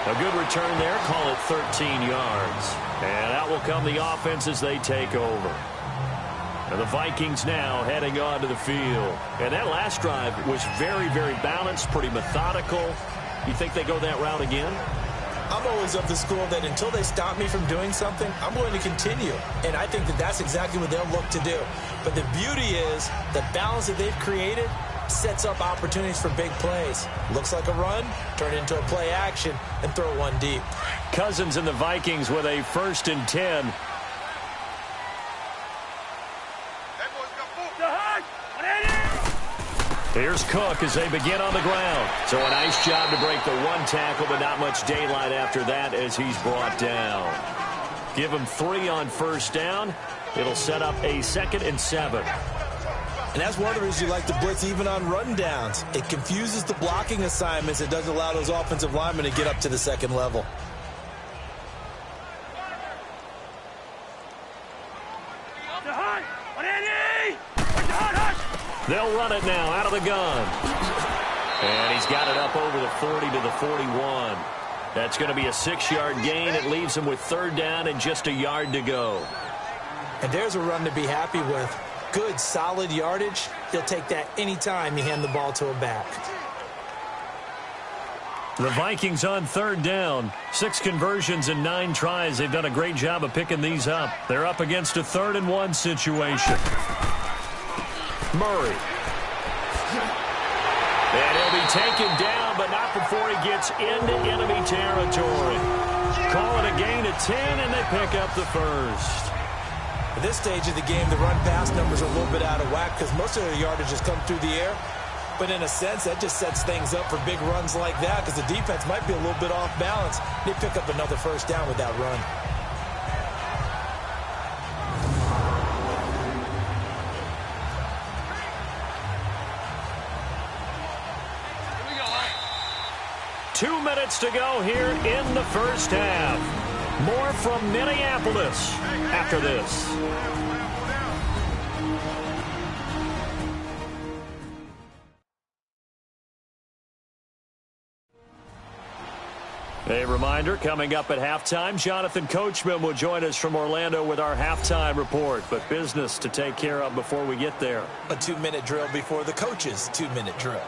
A good return there. Call it 13 yards. And out will come the offense as they take over. And the Vikings now heading onto the field. And that last drive was very, very balanced, pretty methodical. You think they go that route again? I'm always of the school that until they stop me from doing something, I'm going to continue. And I think that that's exactly what they'll look to do. But the beauty is the balance that they've created sets up opportunities for big plays. Looks like a run, turn it into a play action, and throw one deep. Cousins and the Vikings with a 1st and 10. Here's Cook as they begin on the ground. So a nice job to break the 1 tackle, but not much daylight after that as he's brought down. Give him 3 on 1st down. It'll set up a 2nd and 7. And that's one of the reasons you like to blitz even on rundowns. It confuses the blocking assignments. It doesn't allow those offensive linemen to get up to the 2nd level. They'll run it now out of the gun. And he's got it up over the 40 to the 41. That's going to be a 6-yard gain. It leaves him with 3rd down and just a yard to go. And there's a run to be happy with. Good, solid yardage. He'll take that anytime you hand the ball to a back. The Vikings on 3rd down. 6 conversions and 9 tries. They've done a great job of picking these up. They're up against a 3rd and 1 situation. Murray. And he'll be taken down, but not before he gets into enemy territory. Call it a gain of 10, and they pick up the 1st. At this stage of the game, the run-pass numbers are a little bit out of whack because most of their yardage has come through the air. But in a sense, that just sets things up for big runs like that because the defense might be a little bit off balance. They pick up another 1st down with that run. Two minutes to go here in the first half. More from Minneapolis after this. A reminder, coming up at halftime, Jonathan Coachman will join us from Orlando with our halftime report. But business to take care of before we get there. A 2-minute drill before the coach's 2-minute drill.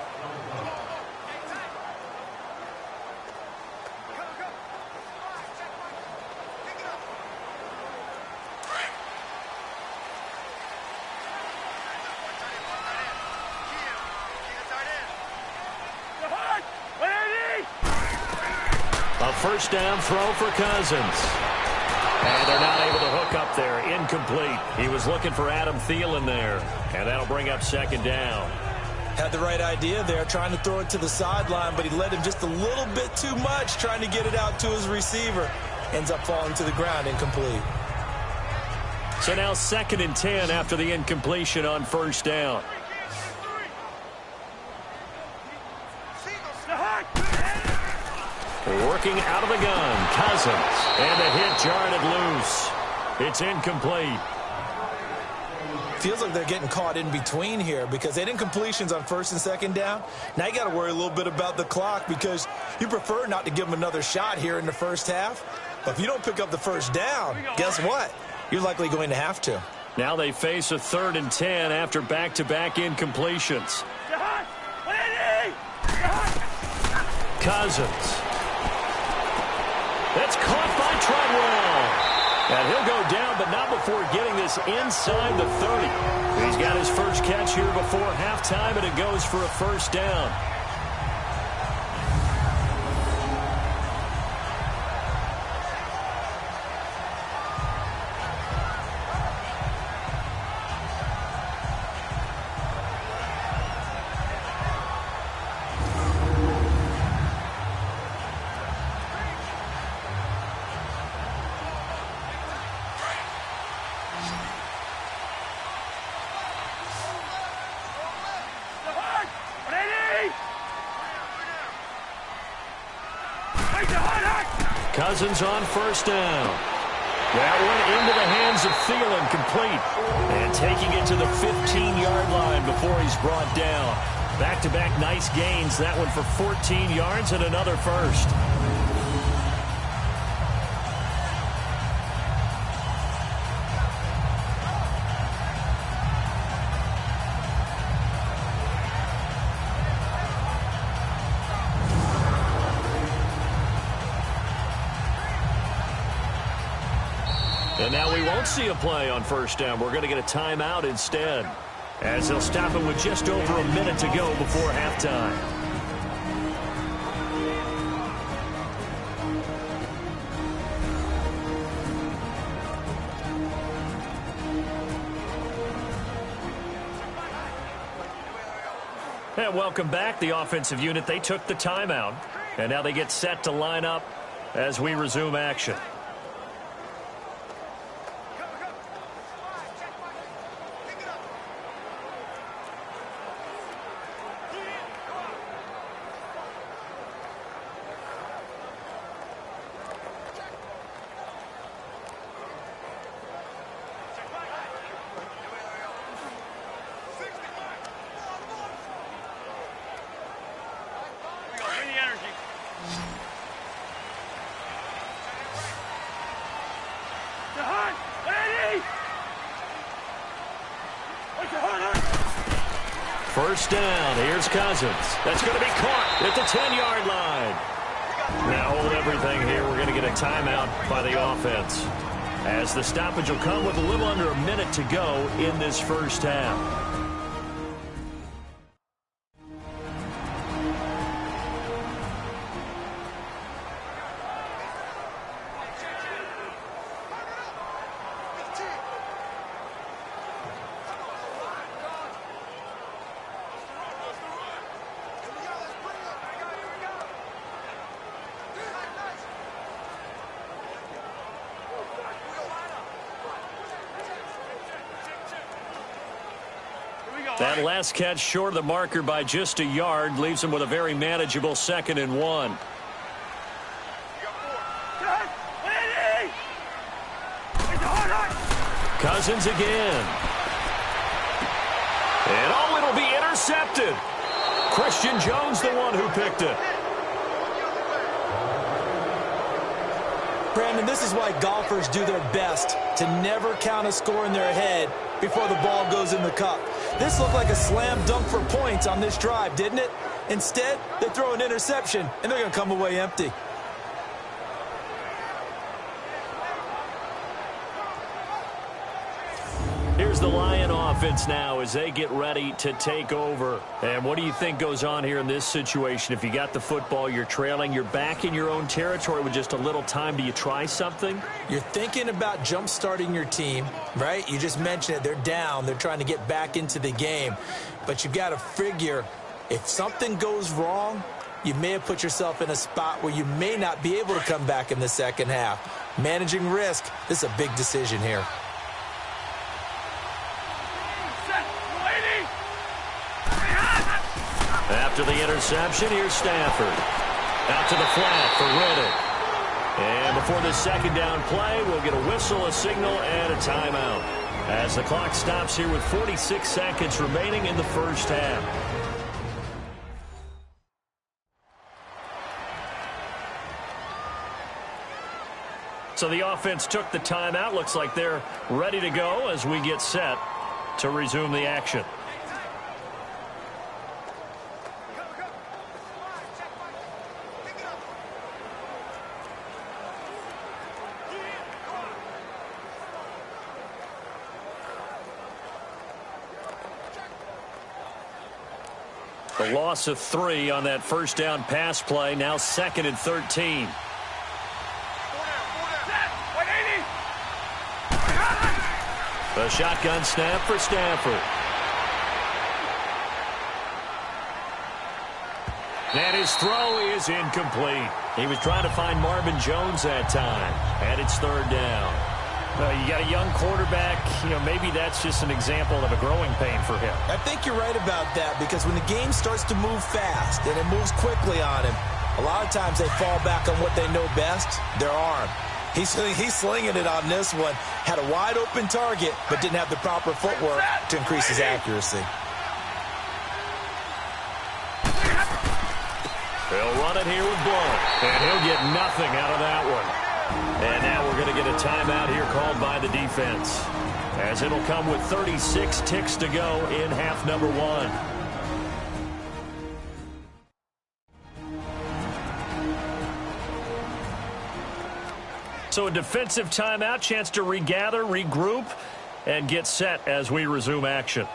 First down throw for Cousins. And they're not able to hook up there. Incomplete. He was looking for Adam Thielen there. And that'll bring up second down. Had the right idea there, trying to throw it to the sideline, but he led him just a little bit too much, trying to get it out to his receiver. Ends up falling to the ground, incomplete. So now 2nd and 10 after the incompletion on first down. Working out of the gun, Cousins. And the hit jarred it loose. It's incomplete. Feels like they're getting caught in between here because they had incompletions on 1st and 2nd down. Now you got to worry a little bit about the clock because you prefer not to give them another shot here in the first half. But if you don't pick up the first down, guess what? You're likely going to have to. Now they face a 3rd and 10 after back-to-back incompletions. Cousins. That's caught by Treadwell. And he'll go down, but not before getting this inside the 30. He's got his first catch here before halftime, and it goes for a first down. Cousins on first down. That one into the hands of Thielen, complete. And taking it to the 15-yard line before he's brought down. Back-to-back nice gains. That one for 14 yards and another first. And now we won't see a play on first down. We're going to get a timeout instead, as they'll stop it with just over a minute to go before halftime. And welcome back. The offensive unit, they took the timeout, and now they get set to line up as we resume action. First down. Here's Cousins. That's going to be caught at the 10-yard line. Now hold everything here. We're going to get a timeout by the offense, as the stoppage will come with a little under a minute to go in this first half. That last catch short of the marker by just a yard leaves him with a very manageable 2nd and 1. Cousins again. And oh, it'll be intercepted. Christian Jones, the one who picked it. Brandon, this is why golfers do their best to never count a score in their head before the ball goes in the cup. This looked like a slam dunk for points on this drive, didn't it? Instead, they throw an interception, and they're going to come away empty. Here's the Lion offense now as they get ready to take over. And what do you think goes on here in this situation? If you got the football, you're trailing, you're back in your own territory with just a little time. Do you try something? You're thinking about jump-starting your team, right? You just mentioned it. They're down. They're trying to get back into the game. But you've got to figure if something goes wrong, you may have put yourself in a spot where you may not be able to come back in the second half. Managing risk, this is a big decision here. After the interception, here's Stafford. Out to the flat for Riddick. And before the second down play, we'll get a whistle, a signal, and a timeout. As the clock stops here with 46 seconds remaining in the first half. So the offense took the timeout. Looks like they're ready to go as we get set to resume the action. The loss of 3 on that first down pass play. Now 2nd and 13. A shotgun snap for Stafford. And his throw is incomplete. He was trying to find Marvin Jones that time. And it's 3rd down. You got a young quarterback. Maybe that's just an example of a growing pain for him. I think you're right about that because when the game starts to move fast and it moves quickly on him, a lot of times they fall back on what they know best, their arm. He's slinging it on this one. Had a wide open target, but didn't have the proper footwork to increase his accuracy. He'll run it here with Blount, and he'll get nothing out of that one. And now we're going to get a timeout here called by the defense, as it'll come with 36 ticks to go in half number 1. So a defensive timeout, chance to regather, regroup, and get set as we resume action.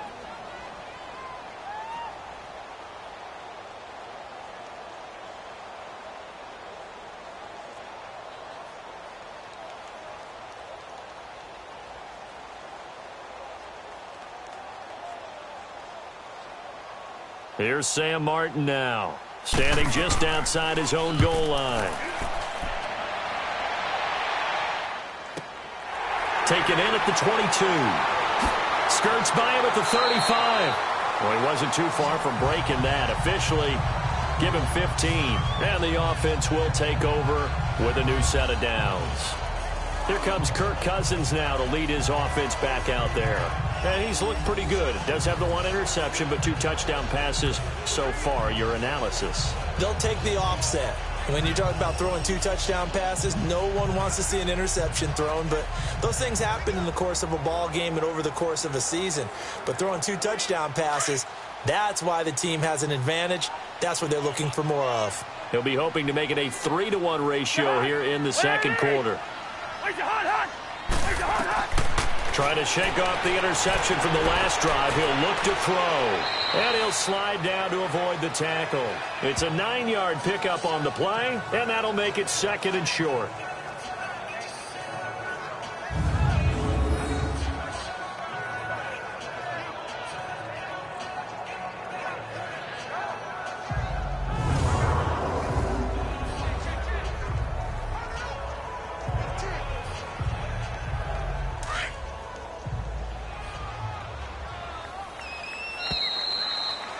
Here's Sam Martin now, standing just outside his own goal line. Taken in at the 22. Skirts by him at the 35. Well, he wasn't too far from breaking that. Officially, give him 15. And the offense will take over with a new set of downs. Here comes Kirk Cousins now to lead his offense back out there. And he's looked pretty good. Does have the 1 interception, but 2 touchdown passes so far. Your analysis? They'll take the offset. When you talk about throwing 2 touchdown passes, no one wants to see an interception thrown, but those things happen in the course of a ball game and over the course of a season. But throwing 2 touchdown passes, that's why the team has an advantage. That's what they're looking for more of. He'll be hoping to make it a 3-to-1 ratio here in the second quarter. Trying to shake off the interception from the last drive. He'll look to throw. And he'll slide down to avoid the tackle. It's a 9-yard pickup on the play, and that'll make it 2nd and short.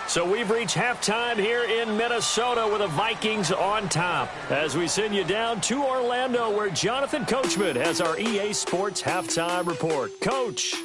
So we've reached halftime here in Minnesota with the Vikings on top. As we send you down to Orlando, where Jonathan Coachman has our EA Sports Halftime Report. Coach.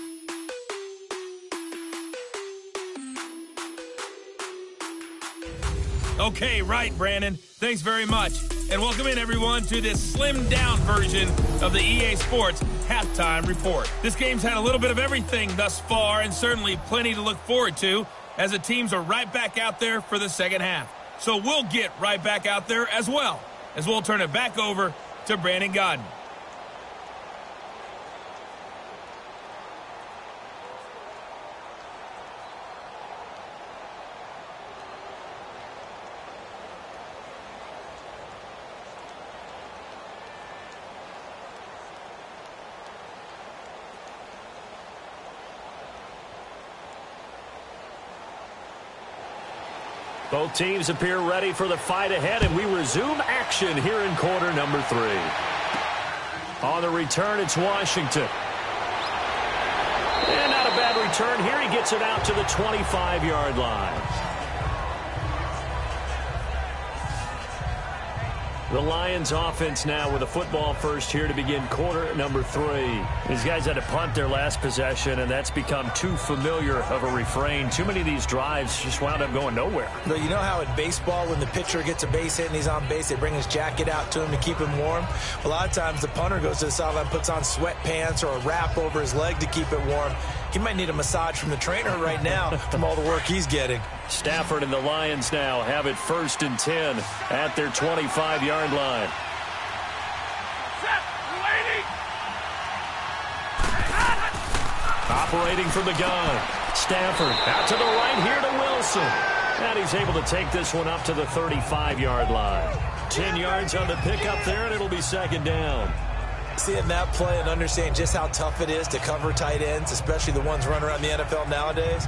Okay, right, Brandon. Thanks very much. And welcome in, everyone, to this slimmed-down version of the EA Sports Halftime Report. This game's had a little bit of everything thus far, and certainly plenty to look forward to, as the teams are right back out there for the second half. So we'll get right back out there as well, as we'll turn it back over to Brandon Godden. Both teams appear ready for the fight ahead, and we resume action here in quarter number 3. On the return, it's Washington. And not a bad return here. He gets it out to the 25-yard line. The Lions offense now with a football first here to begin quarter number 3. These guys had to punt their last possession, and that's become too familiar of a refrain. Too many of these drives just wound up going nowhere. But you know how in baseball, when the pitcher gets a base hit and he's on base, they bring his jacket out to him to keep him warm? A lot of times the punter goes to the sideline, puts on sweatpants or a wrap over his leg to keep it warm. He might need a massage from the trainer right now from all the work he's getting. Stafford and the Lions now have it 1st and 10 at their 25-yard line. Operating from the gun. Stafford out to the right here to Wilson. And he's able to take this one up to the 35-yard line. 10 yards on the pickup there, and it'll be 2nd down. Seeing that play and understanding just how tough it is to cover tight ends, especially the ones running around the NFL nowadays,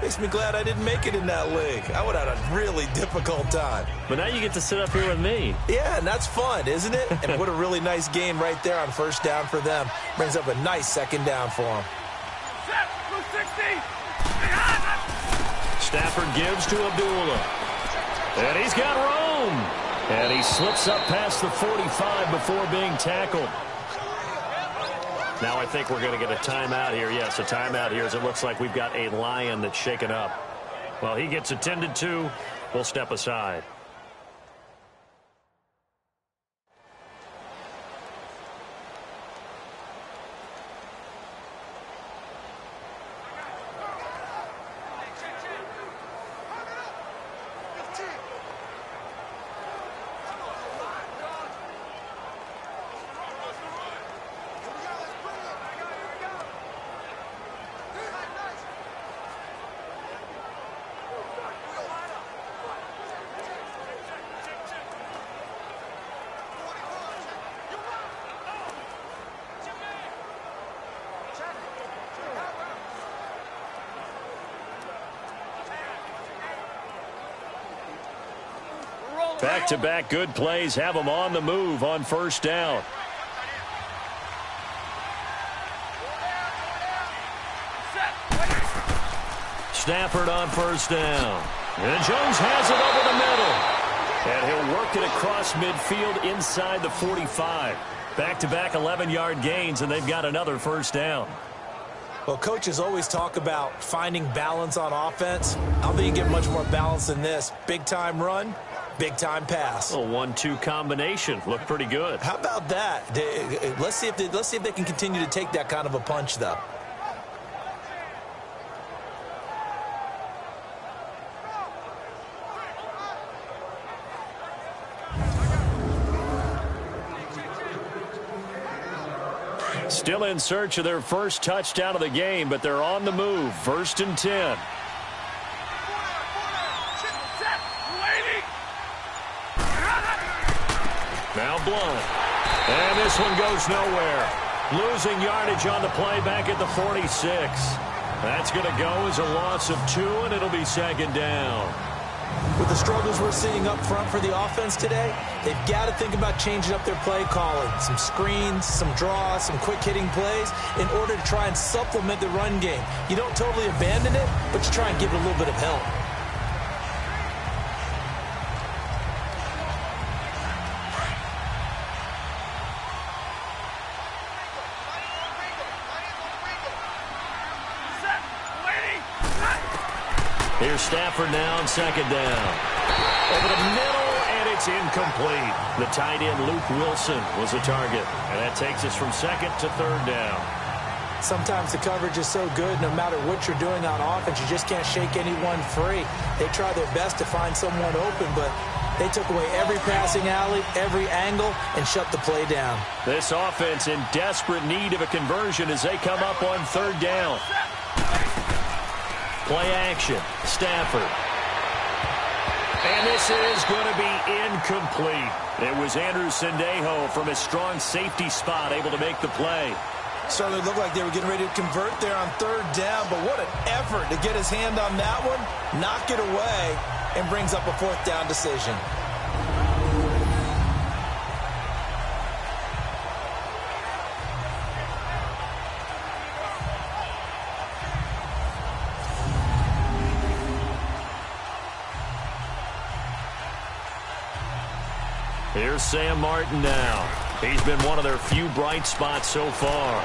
makes me glad I didn't make it in that league. I would have had a really difficult time. But now you get to sit up here with me. Yeah, and that's fun, isn't it? And what a really nice game right there on 1st down for them. Brings up a nice 2nd down for them. Stafford gives to Abdullah. And he's got Rome. And he slips up past the 45 before being tackled. Now I think we're going to get a timeout here. Yes, a timeout here, as it looks like we've got a Lion that's shaken up. Well, he gets attended to. We'll step aside. Back-to-back good plays have them on the move on 1st down. Stafford on 1st down. And Jones has it over the middle. And he'll work it across midfield inside the 45. Back-to-back 11-yard gains, and they've got another 1st down. Well, coaches always talk about finding balance on offense. I don't think you get much more balance than this. Big-time run, big-time pass. A 1-2 combination. Looked pretty good. How about that? Let's see if they can continue to take that kind of a punch, though. Still in search of their first touchdown of the game, but they're on the move. 1st and 10. Now Blunt. And this one goes nowhere. Losing yardage on the play back at the 46. That's going to go as a loss of 2, and it'll be 2nd down. With the struggles we're seeing up front for the offense today, they've got to think about changing up their play calling. Some screens, some draws, some quick-hitting plays in order to try and supplement the run game. You don't totally abandon it, but you try and give it a little bit of help. Here's Stafford now on 2nd down. Over the middle, and it's incomplete. The tight end, Luke Wilson, was the target. And that takes us from second to third down. Sometimes the coverage is so good, no matter what you're doing on offense, you just can't shake anyone free. They try their best to find someone open, but they took away every passing alley, every angle, and shut the play down. This offense in desperate need of a conversion as they come up on third down. Play action. Stafford. And this is going to be incomplete. It was Andrew Sendejo from his strong safety spot able to make the play. Certainly looked like they were getting ready to convert there on third down, but what an effort to get his hand on that one, knock it away, and brings up a fourth down decision. Here's Sam Martin now. He's been one of their few bright spots so far.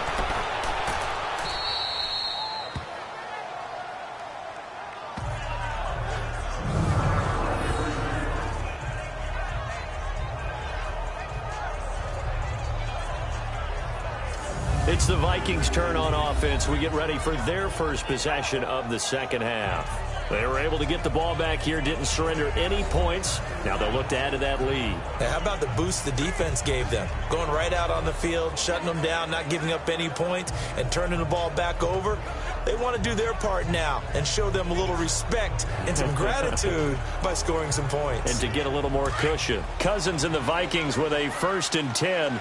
It's the Vikings' turn on offense. We get ready for their first possession of the second half. They were able to get the ball back here, didn't surrender any points. Now they'll look to add to that lead. How about the boost the defense gave them? Going right out on the field, shutting them down, not giving up any points, and turning the ball back over. They want to do their part now and show them a little respect and some gratitude by scoring some points. And to get a little more cushion. Cousins and the Vikings with a 1st and 10.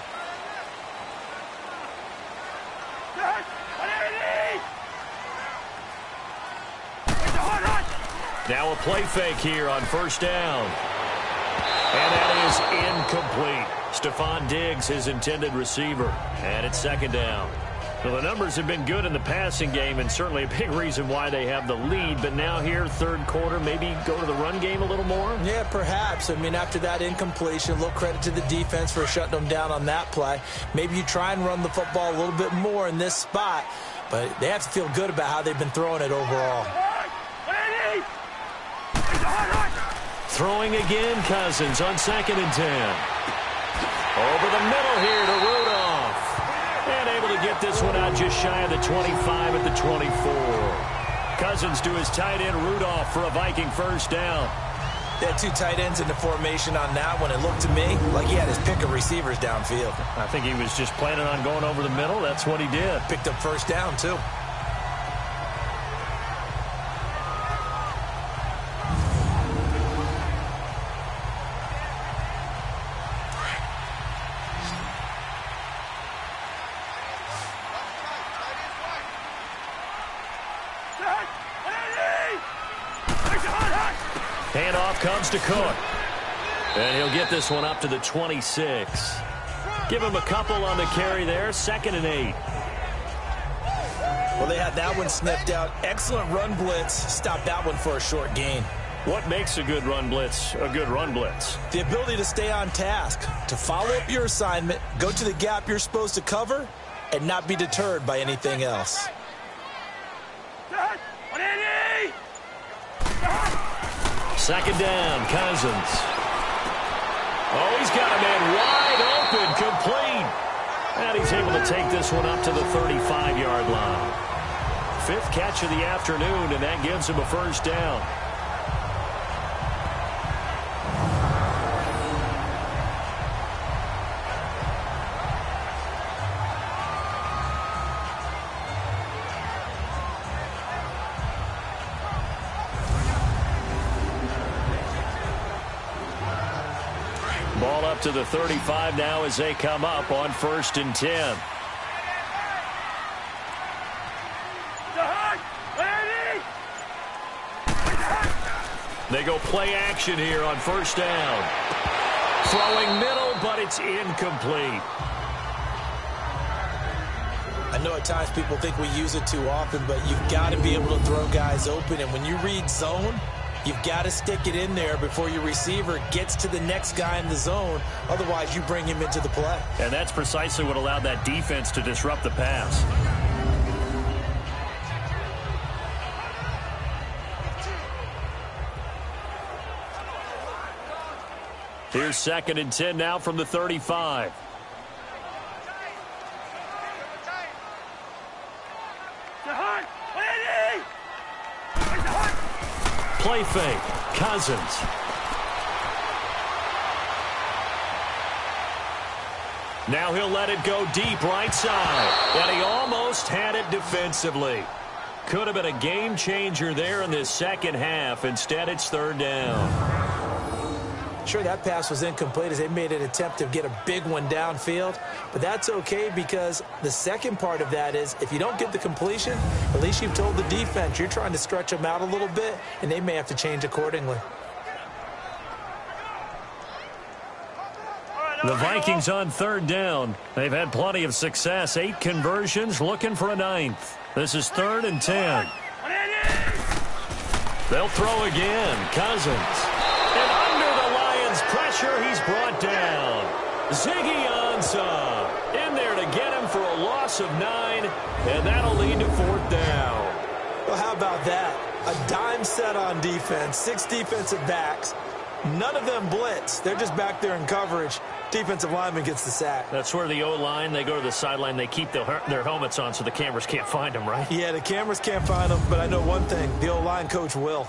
Now a play fake here on first down. And that is incomplete. Stephon Diggs, his intended receiver. And it's second down. Well, the numbers have been good in the passing game and certainly a big reason why they have the lead. But now here, third quarter, maybe go to the run game a little more? Yeah, perhaps. I mean, after that incompletion, a little credit to the defense for shutting them down on that play. Maybe you try and run the football a little bit more in this spot. But they have to feel good about how they've been throwing it overall. Throwing again, Cousins on 2nd and 10. Over the middle here to Rudolph. And able to get this one out just shy of the 25 at the 24. Cousins to his tight end Rudolph for a Viking first down. They had two tight ends in the formation on that one. It looked to me like he had his pick of receivers downfield. I think he was just planning on going over the middle. That's what he did. Picked up first down, too. Handoff comes to Cook. And he'll get this one up to the 26. Give him a couple on the carry there. 2nd and 8. Well, they had that one sniffed out. Excellent run blitz. Stopped that one for a short gain. What makes a good run blitz a good run blitz? The ability to stay on task, to follow up your assignment, go to the gap you're supposed to cover, and not be deterred by anything else. Second down, Cousins. Oh, he's got a man wide open, complete. And he's able to take this one up to the 35-yard line. 5th catch of the afternoon, and that gives him a first down. Ball up to the 35 now as they come up on 1st and 10. They go play action here on first down. Throwing middle, but it's incomplete. I know at times people think we use it too often, but you've got to be able to throw guys open. And when you read zone, you've got to stick it in there before your receiver gets to the next guy in the zone. Otherwise, you bring him into the play. And that's precisely what allowed that defense to disrupt the pass. Here's 2nd and 10 now from the 35. Play fake. Cousins. Now he'll let it go deep right side. And he almost had it defensively. Could have been a game changer there in this second half. Instead, it's 3rd down. Sure, that pass was incomplete as they made an attempt to get a big one downfield. But that's okay because the second part of that is if you don't get the completion, at least you've told the defense you're trying to stretch them out a little bit, and they may have to change accordingly. The Vikings on 3rd down. They've had plenty of success. 8 conversions, looking for a 9th. This is 3rd and 10. They'll throw again. Cousins. And under the Lions' pressure, he's brought down. Ziggy Ansah in there to get him for a loss of 9, and that'll lead to 4th down. Well, how about that? A dime set on defense, 6 defensive backs. None of them blitz. They're just back there in coverage. Defensive lineman gets the sack. That's where the O-line, they go to the sideline, they keep their helmets on so the cameras can't find them, right? Yeah, the cameras can't find them, but I know one thing. The O-line coach will.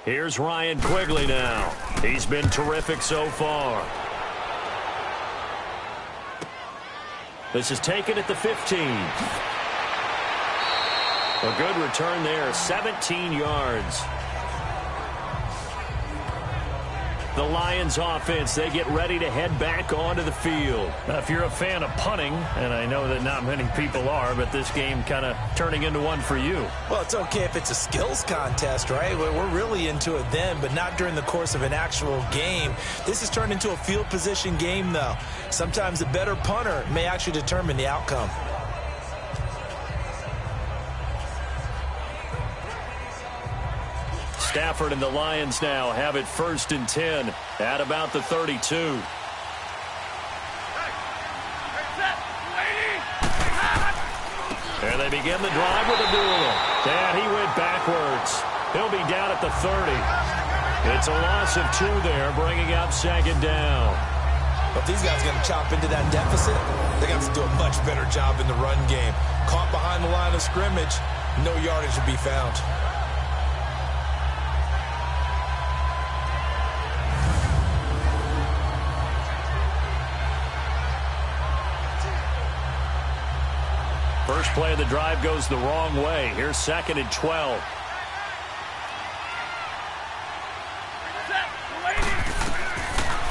Here's Ryan Quigley now. He's been terrific so far. This is taken at the 15. A good return there, 17 yards. The Lions offense, they get ready to head back onto the field. Now, if you're a fan of punting, and I know that not many people are, but this game kind of turning into one for you. Well, it's okay if it's a skills contest, right? We're really into it then, but not during the course of an actual game. This has turned into a field position game, though. Sometimes the better punter may actually determine the outcome. Stafford and the Lions now have it 1st and 10 at about the 32. And they begin the drive with a duel. And he went backwards. He'll be down at the 30. It's a loss of 2 there, bringing up 2nd down. But these guys are going to chop into that deficit. They're going to have to do a much better job in the run game. Caught behind the line of scrimmage, no yardage to be found. First play of the drive goes the wrong way. Here's 2nd and 12.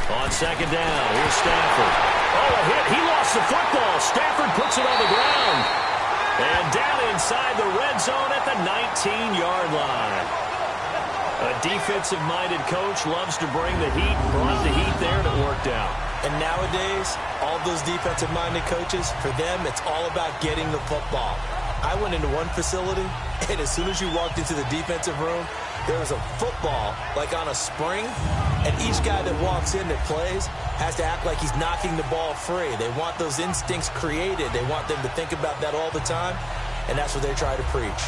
On 2nd down, here's Stafford. Oh, a hit. He lost the football. Stafford puts it on the ground. And down inside the red zone at the 19-yard line. A defensive-minded coach loves to bring the heat. Brought the heat there, and it worked out. And nowadays, all those defensive-minded coaches, for them, it's all about getting the football. I went into one facility, and as soon as you walked into the defensive room, there was a football, like on a spring, and each guy that walks in that plays has to act like he's knocking the ball free. They want those instincts created. They want them to think about that all the time, and that's what they try to preach.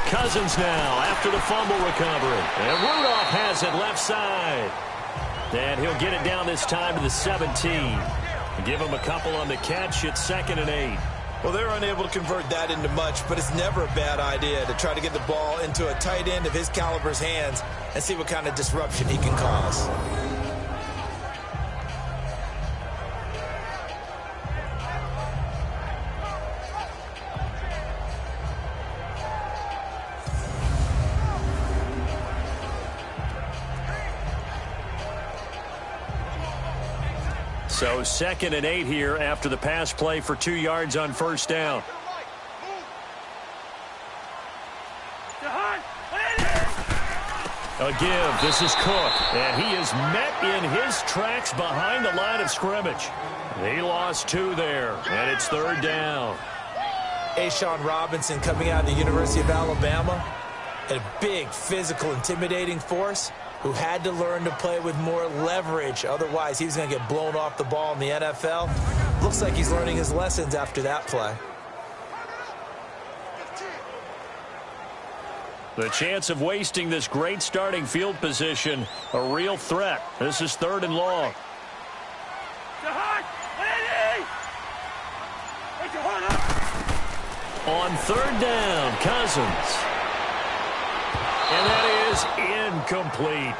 Cousins now after the fumble recovery. And Rudolph has it left side. And he'll get it down this time to the 17. Give him a couple on the catch. It's 2nd and 8. Well, they're unable to convert that into much, but it's never a bad idea to try to get the ball into a tight end of his caliber's hands and see what kind of disruption he can cause. So 2nd and 8 here after the pass play for 2 yards on 1st down. A give. This is Cook. And he is met in his tracks behind the line of scrimmage. He lost 2 there. And it's 3rd down. Ashawn Robinson coming out of the University of Alabama. A big, physical, intimidating force who had to learn to play with more leverage. Otherwise, he was going to get blown off the ball in the NFL. Looks like he's learning his lessons after that play. The chance of wasting this great starting field position, a real threat. This is 3rd and long. On 3rd down, Cousins. And that is incomplete.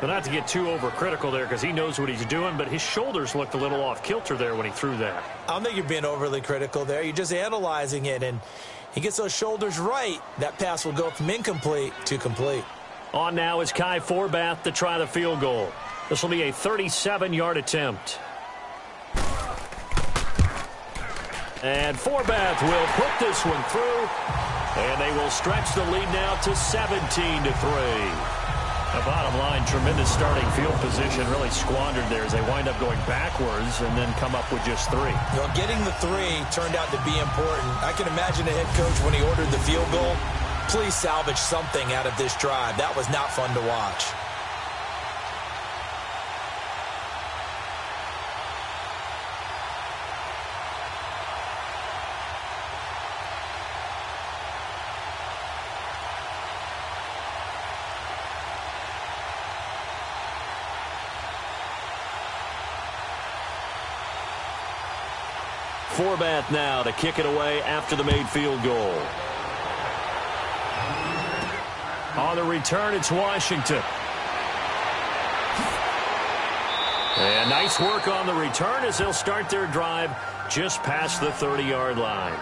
But not to get too overcritical there because he knows what he's doing, but his shoulders looked a little off kilter there when he threw that. I don't think you're being overly critical there. You're just analyzing it, and he gets those shoulders right. That pass will go from incomplete to complete. On now is Kai Forbath to try the field goal. This will be a 37-yard attempt. And Forbath will put this one through, and they will stretch the lead now to 17-3. The bottom line, tremendous starting field position, really squandered there as they wind up going backwards and then come up with just 3. Well, getting the 3 turned out to be important. I can imagine a head coach when he ordered the field goal, please salvage something out of this drive. That was not fun to watch. Forbath now to kick it away after the made field goal. On the return, it's Washington. And nice work on the return as they'll start their drive just past the 30-yard line.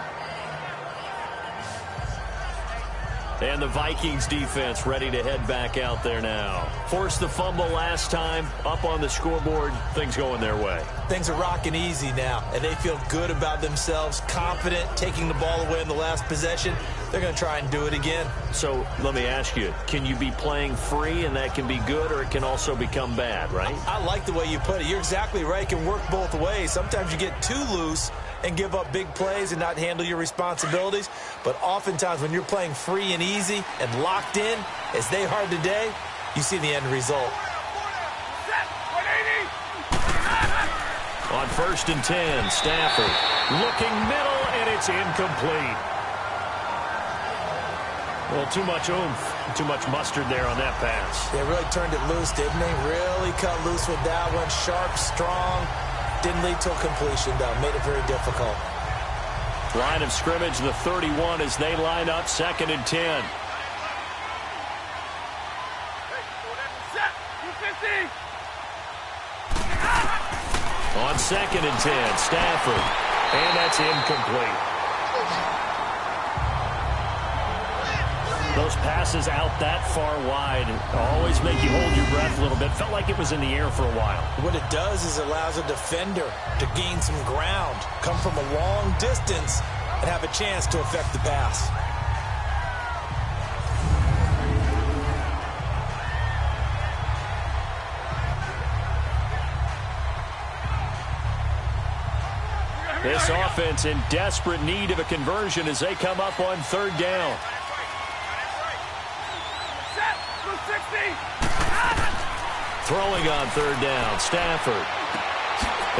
And the Vikings defense ready to head back out there now. Forced the fumble last time, up on the scoreboard, things going their way. Things are rocking easy now, and they feel good about themselves, confident, taking the ball away in the last possession. They're going to try and do it again. So let me ask you, can you be playing free and that can be good, or it can also become bad, right? I like the way you put it. You're exactly right. It can work both ways. Sometimes you get too loose and give up big plays and not handle your responsibilities. But oftentimes when you're playing free and easy and locked in, as they are today, you see the end result. On 1st and 10, Stafford looking middle, and it's incomplete. Well, too much oomph, too much mustard there on that pass. They really turned it loose, didn't they? Really cut loose with that one. Sharp, strong. Didn't lead to a completion, though. Made it very difficult. Line of scrimmage, the 31, as they line up 2nd and 10. On 2nd and 10, Stafford. And that's incomplete. Those passes out that far wide always make you hold your breath a little bit. Felt like it was in the air for a while. What it does is it allows a defender to gain some ground, come from a long distance, and have a chance to affect the pass. This offense in desperate need of a conversion as they come up on 3rd down. Throwing on 3rd down, Stafford.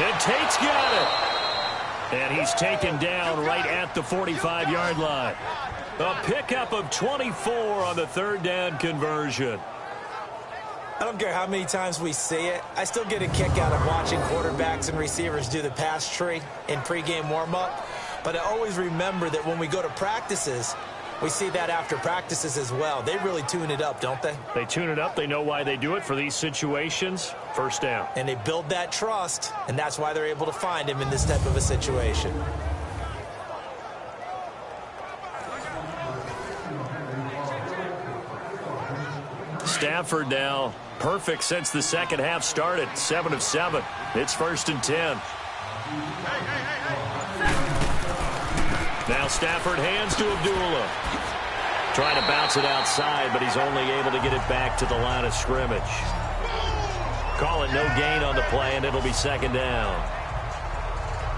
And Tate's got it. And he's taken down right at the 45-yard line. A pickup of 24 on the 3rd down conversion. I don't care how many times we see it. I still get a kick out of watching quarterbacks and receivers do the pass tree in pregame warm-up. But I always remember that when we go to practices, we see that after practices as well. They really tune it up, don't they? They tune it up. They know why they do it for these situations. 1st down. And they build that trust, and that's why they're able to find him in this type of a situation. Stafford now perfect since the 2nd half started. 7 of 7. It's 1st and 10. Now Stafford hands to Abdullah. Trying to bounce it outside, but he's only able to get it back to the line of scrimmage. Call it no gain on the play, and it'll be second down.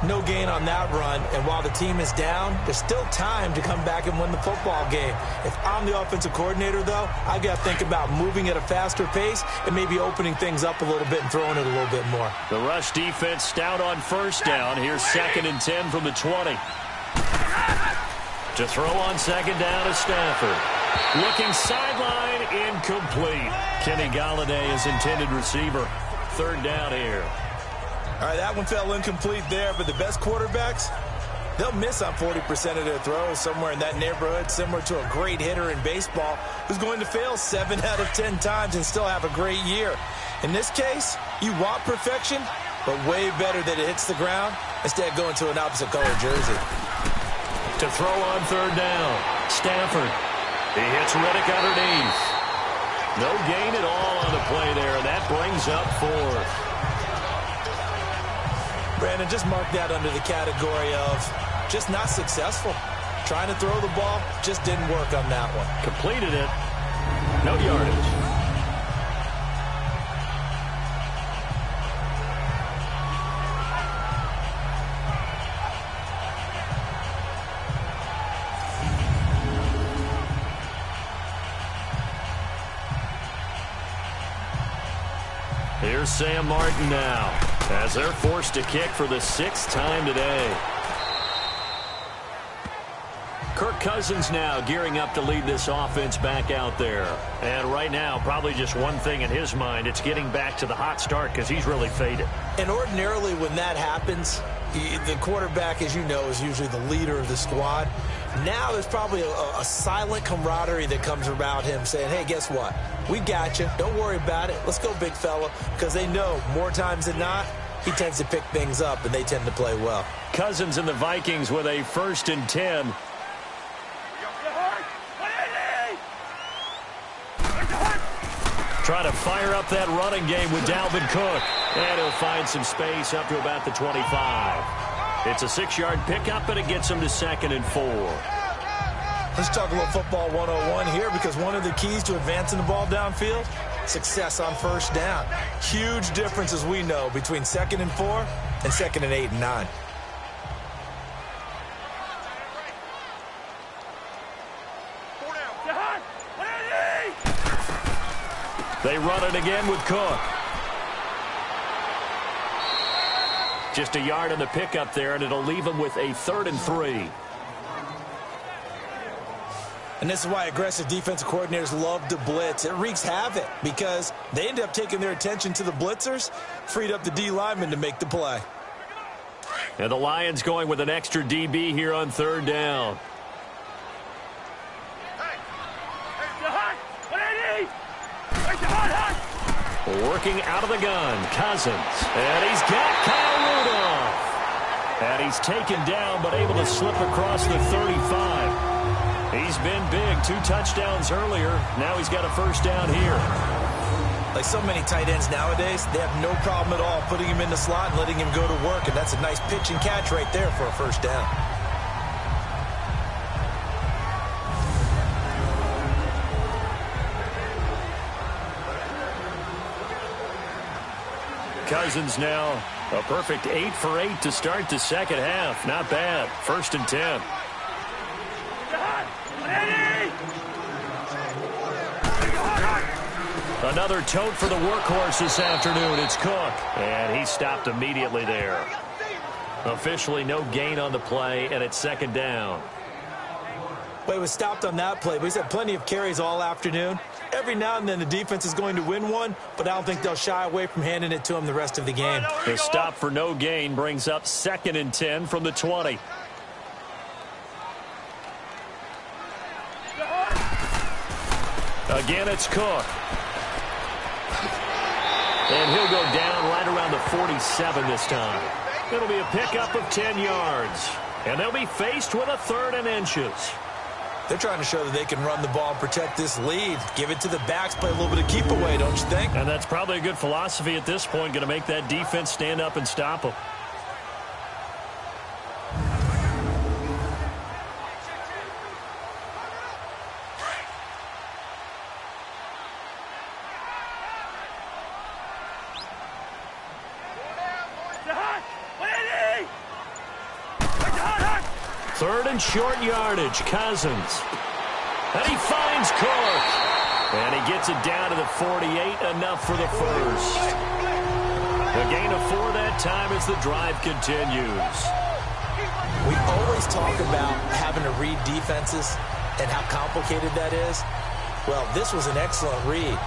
No gain on that run, and while the team is down, there's still time to come back and win the football game. If I'm the offensive coordinator, though, I've got to think about moving at a faster pace and maybe opening things up a little bit and throwing it a little bit more. The rush defense stout on first down. Here's 2nd and 10 from the 20. To throw on second down is Stafford. Looking sideline, incomplete. Kenny Golladay is intended receiver. 3rd down here. All right, that one fell incomplete there, but the best quarterbacks, they'll miss on 40% of their throws, somewhere in that neighborhood, similar to a great hitter in baseball who's going to fail 7 out of 10 times and still have a great year. In this case, you want perfection, but way better that it hits the ground instead of going to an opposite color jersey. To throw on 3rd down, Stafford. He hits Riddick underneath. No gain at all on the play there, and that brings up 4th. Brandon, just mark that under the category of just not successful. Trying to throw the ball, just didn't work on that one. Completed it. No yardage. Here's Sam Martin now, as they're forced to kick for the 6th time today. Kirk Cousins now gearing up to lead this offense back out there. And right now, probably just one thing in his mind, it's getting back to the hot start because he's really faded. And ordinarily when that happens, the quarterback, as you know, is usually the leader of the squad. Now there's probably a silent camaraderie that comes around him saying, hey, guess what? We got you. Don't worry about it. Let's go, big fella. Because they know more times than not, he tends to pick things up, and they tend to play well. Cousins and the Vikings with a 1st and 10. Try to fire up that running game with Dalvin Cook. And he'll find some space up to about the 25. It's a 6-yard pickup, and it gets him to 2nd and 4. Let's talk a little football 101 here, because one of the keys to advancing the ball downfield, success on 1st down. Huge difference, as we know, between 2nd and 4 and 2nd and 8 and 9. They run it again with Cook. Just a yard on the pickup there, and it'll leave him with a 3rd and 3. And this is why aggressive defensive coordinators love to blitz. It wreaks havoc because they end up taking their attention to the blitzers, freed up the D lineman to make the play. And the Lions going with an extra DB here on 3rd down. Working out of the gun, Cousins. And he's got Kyle Rudolph. And he's taken down, but able to slip across the 35. He's been big. 2 touchdowns earlier. Now he's got a 1st down here. Like so many tight ends nowadays, they have no problem at all putting him in the slot and letting him go to work. And that's a nice pitch and catch right there for a 1st down. Cousins now a perfect 8 for 8 to start the 2nd half. Not bad. 1st and 10. Another tote for the workhorse this afternoon. It's Cook. And he stopped immediately there. Officially no gain on the play, and it's 2nd down. Well, he was stopped on that play, but he's had plenty of carries all afternoon. Every now and then the defense is going to win one, but I don't think they'll shy away from handing it to him the rest of the game. The stop for no gain brings up 2nd and 10 from the 20. Again, it's Cook. And he'll go down right around the 47 this time. It'll be a pickup of 10 yards. And they'll be faced with a 3rd and inches. They're trying to show that they can run the ball and protect this lead. Give it to the backs, play a little bit of keep away, don't you think? And that's probably a good philosophy at this point, going to make that defense stand up and stop them. Third and short yardage, Cousins. And he finds Cook. And he gets it down to the 48, enough for the first. A gain of 4 that time as the drive continues. We always talk about having to read defenses and how complicated that is. Well, this was an excellent read.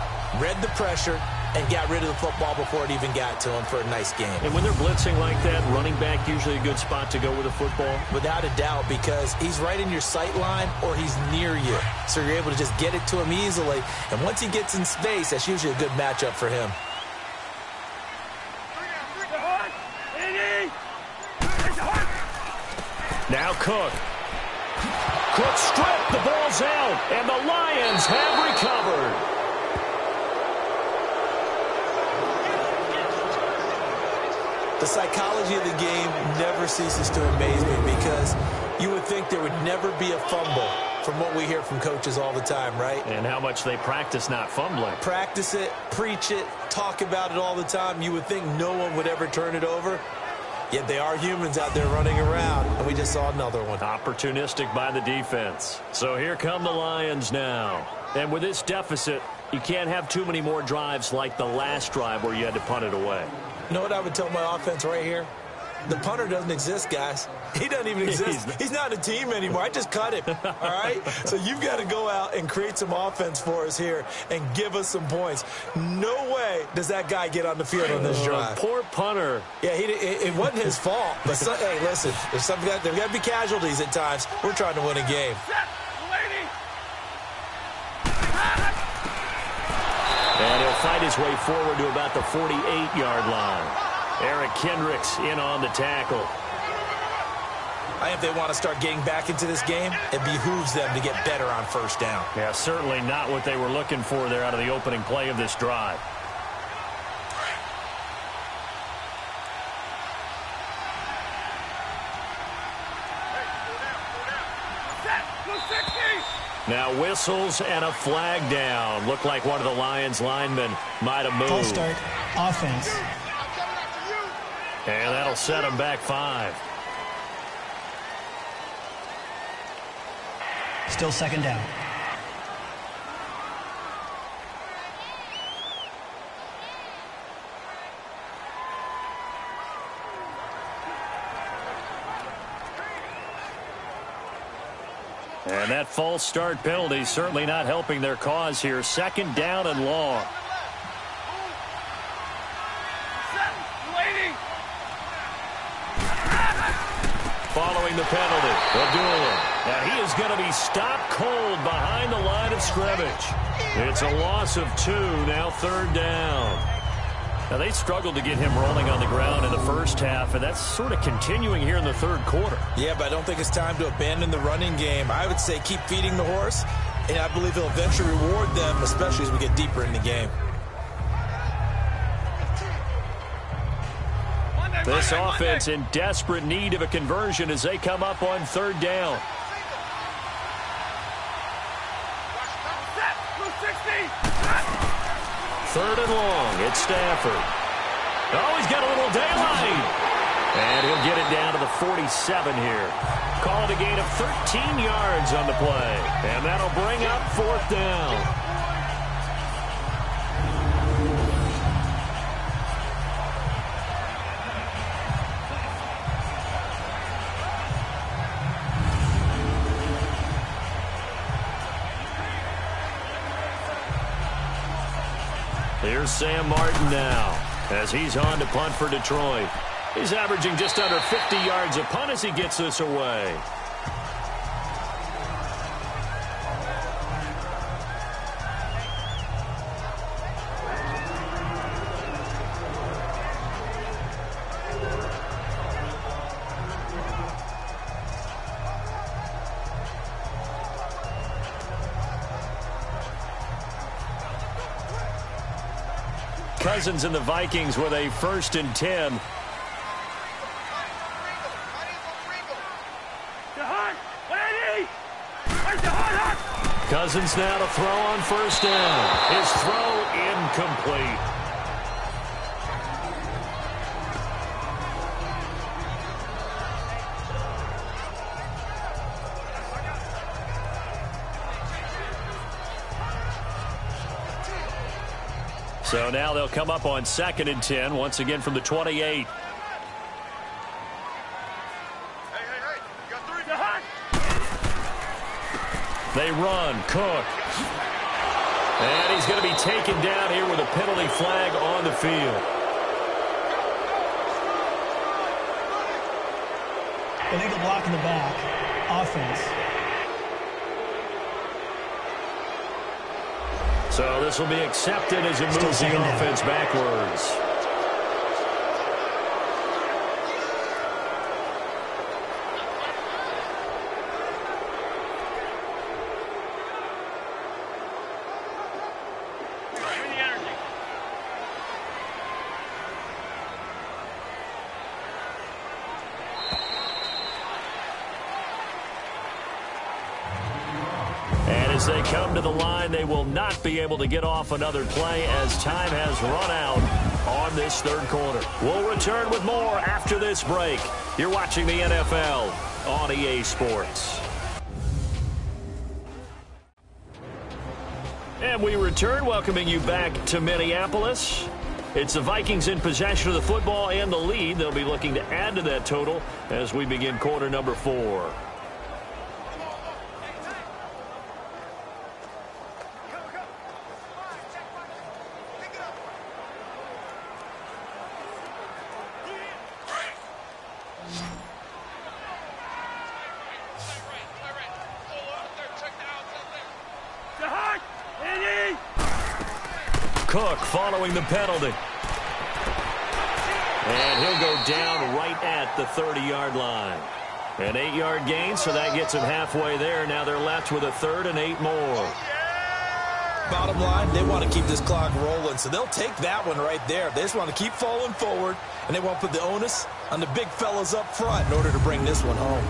Read the pressure and got rid of the football before it even got to him for a nice game. And when they're blitzing like that, running back usually a good spot to go with the football? Without a doubt, because he's right in your sight line or he's near you. So you're able to just get it to him easily. And once he gets in space, that's usually a good matchup for him. Now Cook. Cook stripped, the ball's out, and the Lions have recovered. The psychology of the game never ceases to amaze me because you would think there would never be a fumble from what we hear from coaches all the time, right? And how much they practice not fumbling. Practice it, preach it, talk about it all the time. You would think no one would ever turn it over. Yet they are humans out there running around, and we just saw another one. Opportunistic by the defense. So here come the Lions now. And with this deficit, you can't have too many more drives like the last drive where you had to punt it away. You know what I would tell my offense right here? The punter doesn't exist, guys. He doesn't even exist. He's not a team anymore. I just cut him, all right? So you've got to go out and create some offense for us here and give us some points. No way does that guy get on the field on this drive. Poor punter. Yeah, it wasn't his fault. But, hey, listen, there's got to be casualties at times. We're trying to win a game. And he'll fight his way forward to about the 48-yard line. Eric Kendricks in on the tackle. I think if they want to start getting back into this game, it behooves them to get better on first down. Yeah, certainly not what they were looking for there out of the opening play of this drive. Now whistles and a flag down. Looked like one of the Lions linemen might have moved. False start, offense. And that'll set them back 5. Still second down. And that false start penalty certainly not helping their cause here. Second down and long. Following the penalty, Abdullah. Now he is going to be stopped cold behind the line of scrimmage. It's a loss of 2, now third down. Now they struggled to get him rolling on the ground in the first half, and that's sort of continuing here in the third quarter. Yeah, but I don't think it's time to abandon the running game. I would say keep feeding the horse, and I believe he'll eventually reward them, especially as we get deeper in the game. This offense in desperate need of a conversion as they come up on third down. Third and long, it's Stafford. Oh, he's got a little daylight. And he'll get it down to the 47 here. Call it a gain of 13 yards on the play. And that'll bring up fourth down. Here's Sam Martin now as he's on to punt for Detroit. He's averaging just under 50 yards a punt as he gets this away. Cousins and the Vikings with a 1st and 10. Cousins now to throw on first down. His throw incomplete. So now they'll come up on 2nd and 10, once again from the 28. They run. Cook. And he's going to be taken down here with a penalty flag on the field. Illegal block in the back. Offense. So this will be accepted as it moves the offense backwards. As they come to the line, they will not be able to get off another play as time has run out on this third quarter. We'll return with more after this break. You're watching the NFL on EA Sports. And we return, welcoming you back to Minneapolis. It's the Vikings in possession of the football and the lead. They'll be looking to add to that total as we begin quarter number 4. Cook following the penalty. And he'll go down right at the 30-yard line. An 8-yard gain, so that gets him halfway there. Now they're left with a 3rd and 8 more. Bottom line, they want to keep this clock rolling, so they'll take that one right there. They just want to keep falling forward, and they want to put the onus on the big fellas up front in order to bring this one home.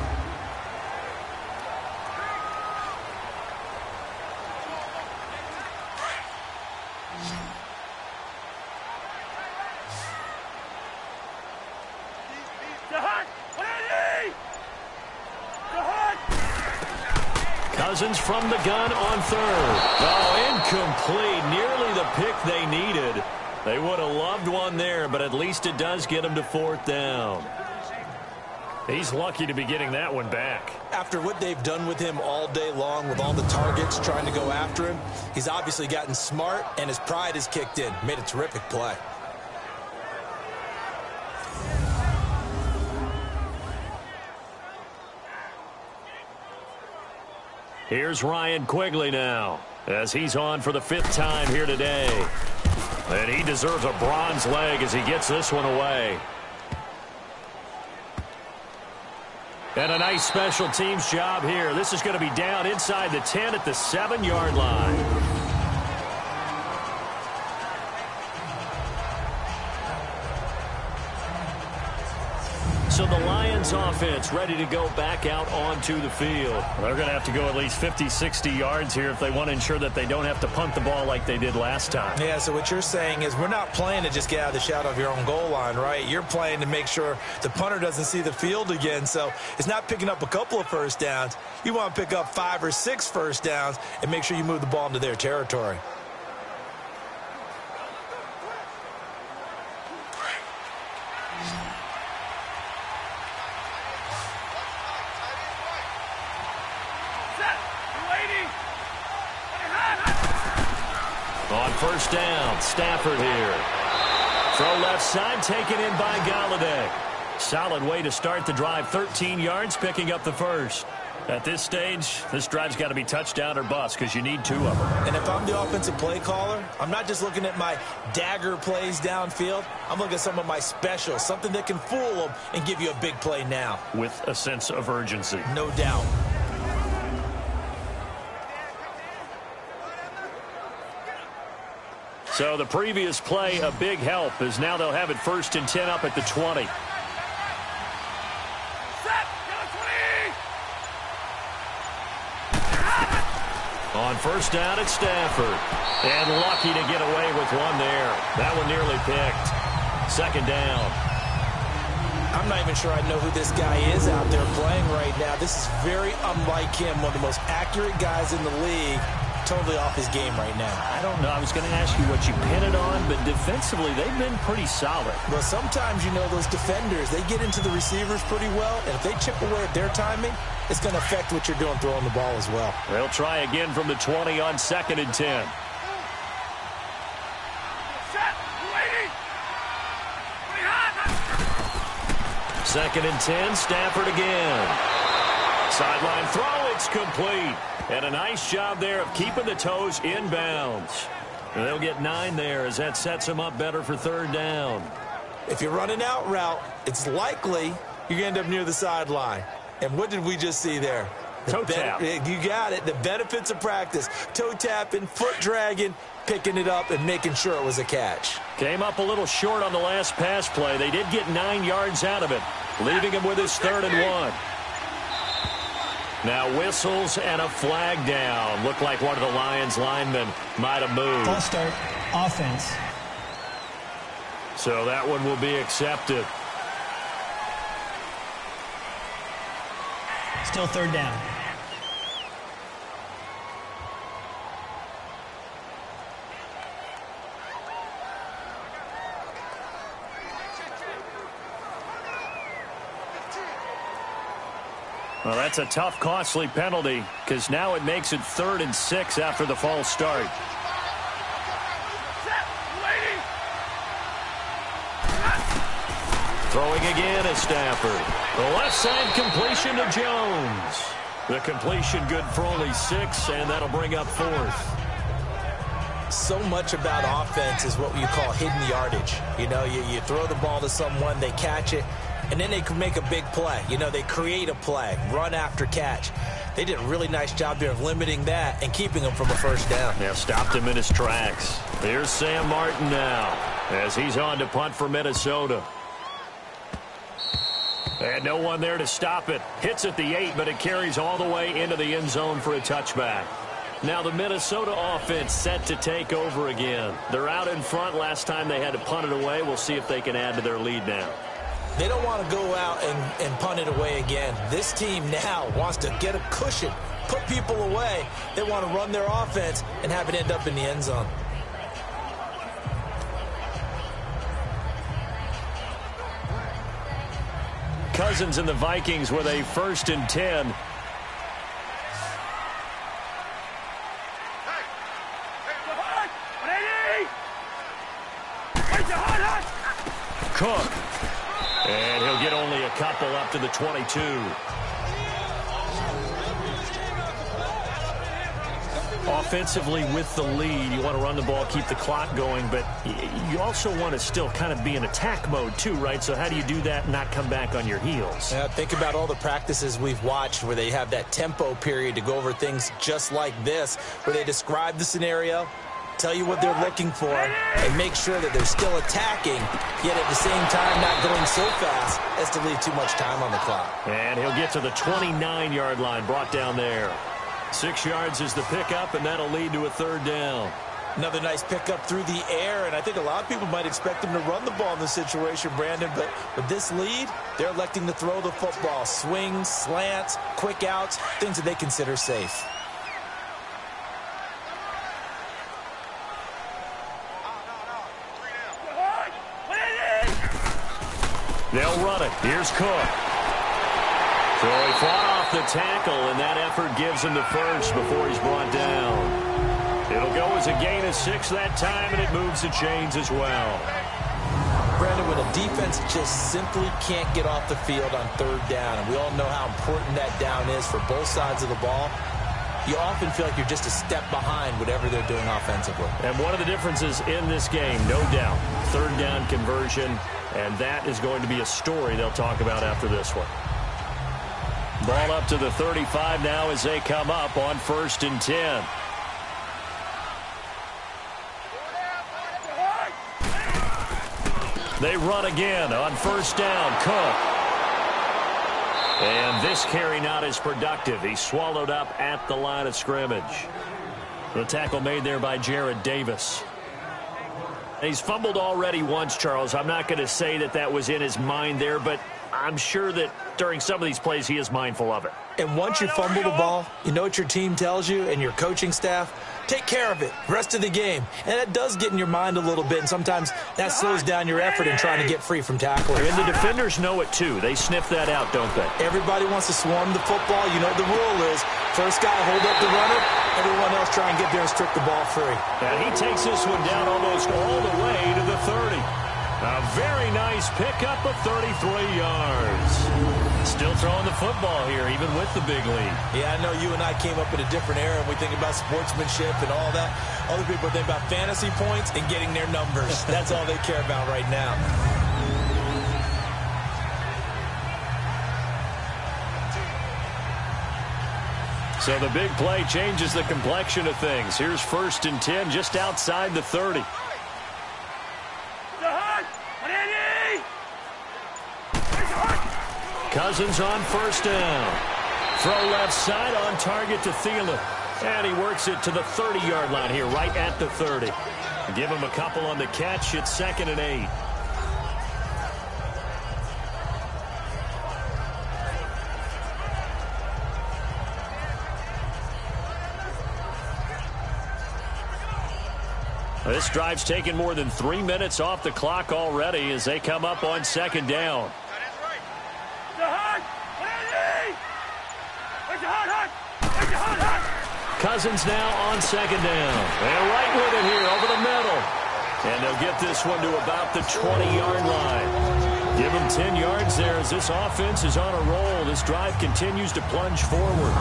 Cousins from the gun on 3rd. Oh, incomplete. Nearly the pick they needed. They would have loved one there, but at least it does get them to 4th down. He's lucky to be getting that one back. After what they've done with him all day long with all the targets trying to go after him, he's obviously gotten smart, and his pride has kicked in. Made a terrific play. Here's Ryan Quigley now, as he's on for the 5th time here today. And he deserves a bronze leg as he gets this one away. And a nice special teams job here. This is going to be down inside the 10 at the 7-yard line. So the Lions offense ready to go back out onto the field. They're going to have to go at least 50, 60 yards here if they want to ensure that they don't have to punt the ball like they did last time. Yeah, so what you're saying is we're not playing to just get out of the shadow of your own goal line, right? You're playing to make sure the punter doesn't see the field again. So it's not picking up a couple of first downs. You want to pick up 5 or 6 first downs and make sure you move the ball into their territory. On 1st down, Stafford here. Throw left side, taken in by Galladay. Solid way to start the drive. 13 yards, picking up the 1st. At this stage, this drive's got to be touchdown or bust because you need 2 of them. And if I'm the offensive play caller, I'm not just looking at my dagger plays downfield. I'm looking at some of my specials, something that can fool them and give you a big play now. With a sense of urgency. No doubt. So the previous play, a big help, as now they'll have it 1st and 10 up at the 20. On 1st down, it's Stafford. And lucky to get away with one there. That one nearly picked. 2nd down. I'm not even sure I know who this guy is out there playing right now. This is very unlike him, one of the most accurate guys in the league. totally off his game right now? I don't know. I was going to ask you what you pin it on, but defensively, they've been pretty solid. Well, sometimes, you know, those defenders, they get into the receivers pretty well, and if they chip away at their timing, it's going to affect what you're doing throwing the ball as well. They'll try again from the 20 on 2nd and 10. Second and 10, Stafford again. Sideline throw, it's complete. And a nice job there of keeping the toes inbounds. And they'll get 9 there as that sets them up better for 3rd down. If you're running out route, it's likely you're going to end up near the sideline. And what did we just see there? Toe tap. You got it. The benefits of practice. Toe tapping, foot dragging, picking it up, and making sure it was a catch. Came up a little short on the last pass play. They did get 9 yards out of it, leaving him with his 3rd and 1. Now whistles and a flag down. Looked like one of the Lions linemen might have moved. False start, offense. So that one will be accepted. Still 3rd down. Well, that's a tough, costly penalty because now it makes it 3rd and 6 after the false start. Throwing again is Stafford. The left side completion to Jones. The completion good for only 6, and that'll bring up 4th. So much about offense is what you call hidden yardage. You know, you throw the ball to someone, they catch it, and then they can make a big play. You know, they create a play, run after catch. They did a really nice job there of limiting that and keeping him from a 1st down. Yeah, stopped him in his tracks. Here's Sam Martin now as he's on to punt for Minnesota. And no one there to stop it. Hits at the 8, but it carries all the way into the end zone for a touchback. Now the Minnesota offense set to take over again. They're out in front. Last time they had to punt it away. We'll see if they can add to their lead now. They don't want to go out and punt it away again. This team now wants to get a cushion, put people away. They want to run their offense and have it end up in the end zone. Cousins and the Vikings with a 1st and 10. Cook. And he'll get only a couple up to the 22. Offensively with the lead, you want to run the ball, keep the clock going, but you also want to still kind of be in attack mode too, right? So how do you do that and not come back on your heels? Yeah, think about all the practices we've watched where they have that tempo period to go over things just like this, where they describe the scenario, tell you what they're looking for, and make sure that they're still attacking, yet at the same time not going so fast as to leave too much time on the clock. And he'll get to the 29-yard line, brought down there. 6 yards is the pickup, and that'll lead to a 3rd down. Another nice pickup through the air, and I think a lot of people might expect them to run the ball in this situation, Brandon, but with this lead, they're electing to throw the football. Swings, slants, quick outs, things that they consider safe. They'll run it. Here's Cook. So he fought off the tackle, and that effort gives him the 1st before he's brought down. It'll go as a gain of 6 that time, and it moves the chains as well. Brandon, when a defense just simply can't get off the field on 3rd down, and we all know how important that down is for both sides of the ball, you often feel like you're just a step behind whatever they're doing offensively. And one of the differences in this game, no doubt, 3rd down conversion, and that is going to be a story they'll talk about after this one. Ball up to the 35 now as they come up on 1st and 10. They run again on 1st down. Cook. And this carry not as productive. He's swallowed up at the line of scrimmage. The tackle made there by Jared Davis. He's fumbled already once, Charles. I'm not going to say that that was in his mind there, but I'm sure that during some of these plays, he is mindful of it. And once you fumble the ball, you know what your team tells you and your coaching staff? Take care of it rest of the game. And that does get in your mind a little bit, and sometimes that slows down your effort in trying to get free from tackling. And the defenders know it, too. They sniff that out, don't they? Everybody wants to swarm the football. You know what the rule is. First guy hold up the runner. Everyone else try and get there and strip the ball free. And he takes this one down almost all the way to the 30. A very nice pickup of 33 yards. Still throwing the football here, even with the big lead. Yeah, I know you and I came up in a different era, and we think about sportsmanship and all that. Other people think about fantasy points and getting their numbers. That's all they care about right now. So the big play changes the complexion of things. Here's 1st and 10 just outside the 30. Cousins on 1st down. Throw left side on target to Thielen. And he works it to the 30-yard line here, right at the 30. Give him a couple on the catch. It's 2nd and 8. This drive's taken more than 3 minutes off the clock already as they come up on 2nd down. Cousins now on 2nd down. And right with it here over the middle. And they'll get this one to about the 20-yard line. Give them 10 yards there as this offense is on a roll. This drive continues to plunge forward.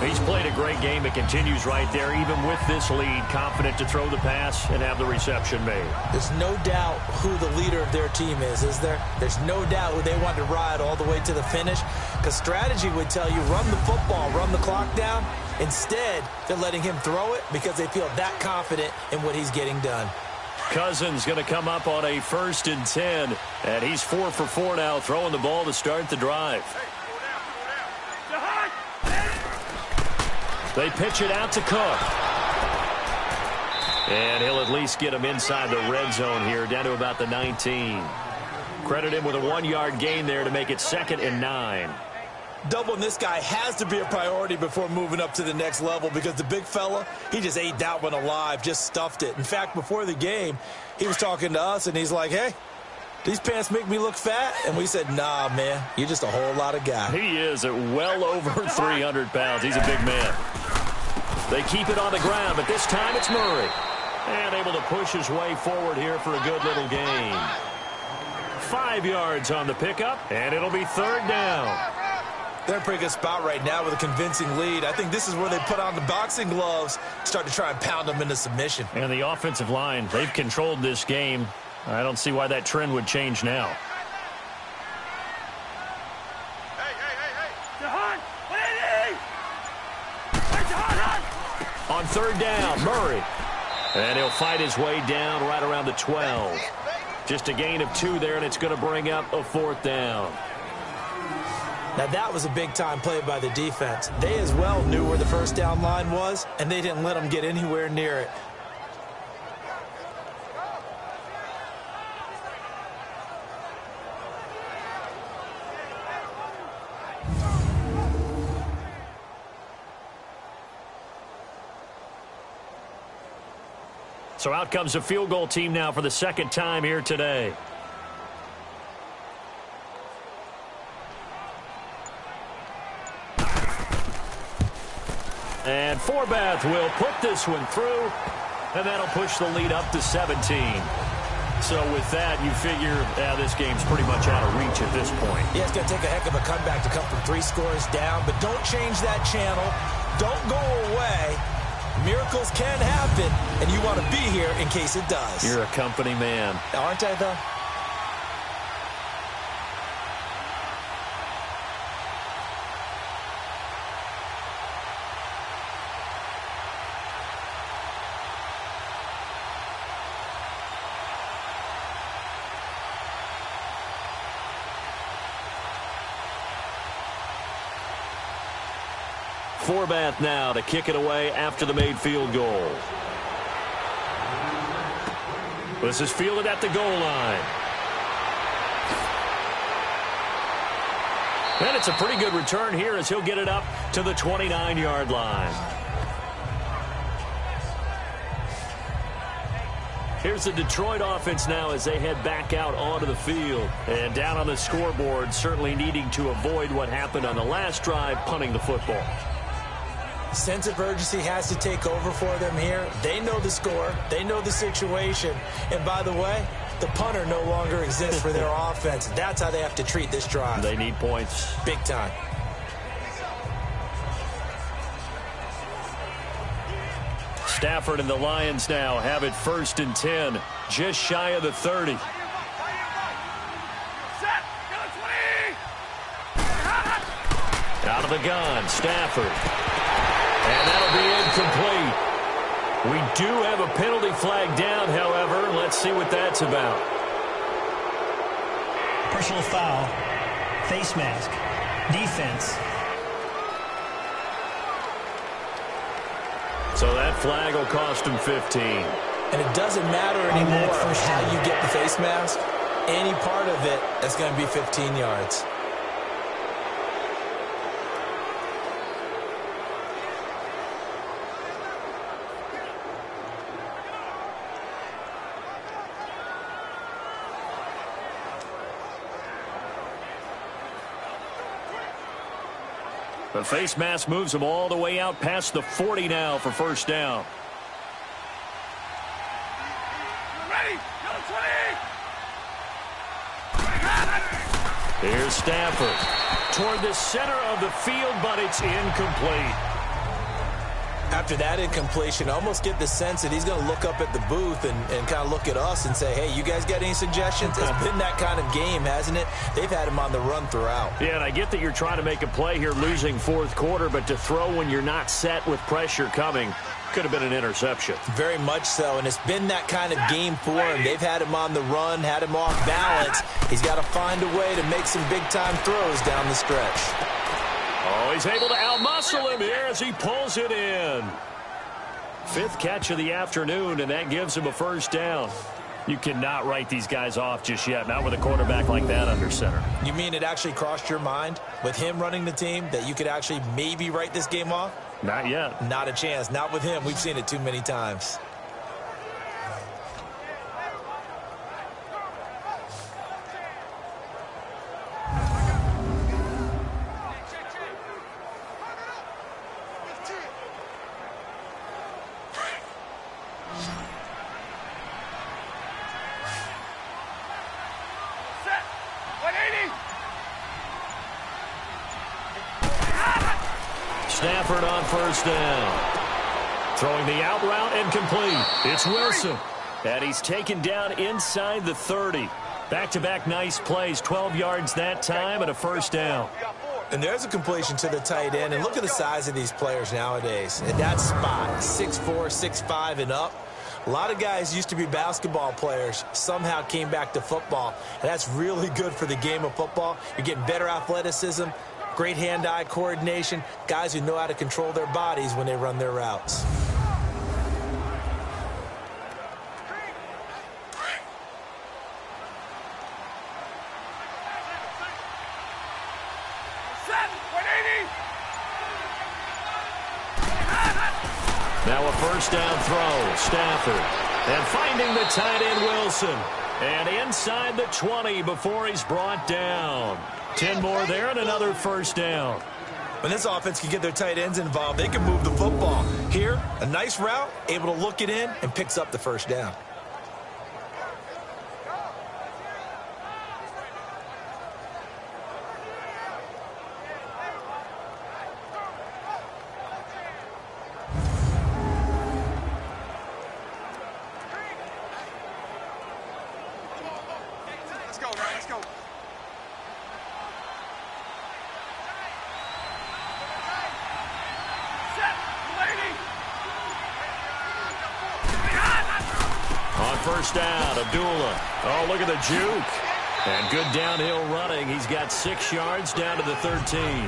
He's played a great game. It continues right there, even with this lead, confident to throw the pass and have the reception made. There's no doubt who the leader of their team is there? There's no doubt who they want to ride all the way to the finish, because strategy would tell you run the football, run the clock down. Instead, they're letting him throw it because they feel that confident in what he's getting done. Cousins going to come up on a 1st and 10, and he's 4 for 4 now, throwing the ball to start the drive. They pitch it out to Cook. And he'll at least get him inside the red zone here, down to about the 19. Credit him with a 1-yard gain there to make it 2nd and 9. Doubling this guy has to be a priority before moving up to the next level, because the big fella, he just ate that one alive, just stuffed it. In fact, before the game, he was talking to us, and he's like, hey, these pants make me look fat? And we said, nah, man, you're just a whole lot of guy. He is at well over 300 pounds. He's a big man. They keep it on the ground, but this time it's Murray. And able to push his way forward here for a good little gain. 5 yards on the pickup, and it'll be 3rd down. They're in a pretty good spot right now with a convincing lead. I think this is where they put on the boxing gloves, start to try and pound them into submission. And the offensive line, they've controlled this game. I don't see why that trend would change now. On 3rd down, Murray. And he'll fight his way down right around the 12. Just a gain of 2 there, and it's going to bring up a 4th down. Now, that was a big-time play by the defense. They as well knew where the 1st down line was, and they didn't let them get anywhere near it. So out comes a field goal team now for the 2nd time here today. And Forbath will put this one through, and that'll push the lead up to 17. So with that, you figure this game's pretty much out of reach at this point. Yeah, it's going to take a heck of a comeback to come from 3 scores down, but don't change that channel. Don't go away. Miracles can happen, and you want to be here in case it does. You're a company man. Aren't I, though? Forbath now to kick it away after the made field goal. This is fielded at the goal line. And it's a pretty good return here as he'll get it up to the 29-yard line. Here's the Detroit offense now as they head back out onto the field. And down on the scoreboard, certainly needing to avoid what happened on the last drive, punting the football. Sense of urgency has to take over for them here. They know the score. They know the situation. And by the way, the punter no longer exists for their offense. That's how they have to treat this drive. They need points. Big time. Stafford and the Lions now have it 1st and 10, just shy of the 30. Out of the gun, Stafford. And that'll be incomplete. We do have a penalty flag down, however. Let's see what that's about. Personal foul. Face mask. Defense. So that flag will cost him 15. And it doesn't matter anymore how you get the face mask. Any part of it, that's going to be 15 yards. The face mask moves him all the way out past the 40 now for 1st down. Ready? Here's Stafford toward the center of the field, but it's incomplete. After that incompletion, I almost get the sense that he's going to look up at the booth and kind of look at us and say, hey, you guys got any suggestions? It's been that kind of game, hasn't it? They've had him on the run throughout. Yeah, and I get that you're trying to make a play here losing 4th quarter, but to throw when you're not set with pressure coming could have been an interception. Very much so, and it's been that kind of game for him. They've had him on the run, had him off balance. He's got to find a way to make some big-time throws down the stretch. Oh, he's able to outmuscle him here as he pulls it in. 5th catch of the afternoon, and that gives him a 1st down. You cannot write these guys off just yet, not with a quarterback like that under center. You mean it actually crossed your mind with him running the team that you could actually maybe write this game off? Not yet. Not a chance. Not with him. We've seen it too many times. Stafford on 1st down. Throwing the out route and complete. It's Wilson. And he's taken down inside the 30. Back-to-back nice plays. 12 yards that time and a 1st down. And there's a completion to the tight end. And look at the size of these players nowadays. At that spot, 6'4", 6'5", and up. A lot of guys used to be basketball players, somehow came back to football. And that's really good for the game of football. You're getting better athleticism, great hand-eye coordination, guys who know how to control their bodies when they run their routes. Now a 1st down throw, Stafford. And finding the tight end, Wilson. And inside the 20 before he's brought down. 10 more there and another 1st down. When this offense can get their tight ends involved, they can move the football. Here, a nice route, able to look it in, and picks up the 1st down. On 1st down, Abdullah. Oh, look at the juke. And good downhill running. He's got 6 yards down to the 13.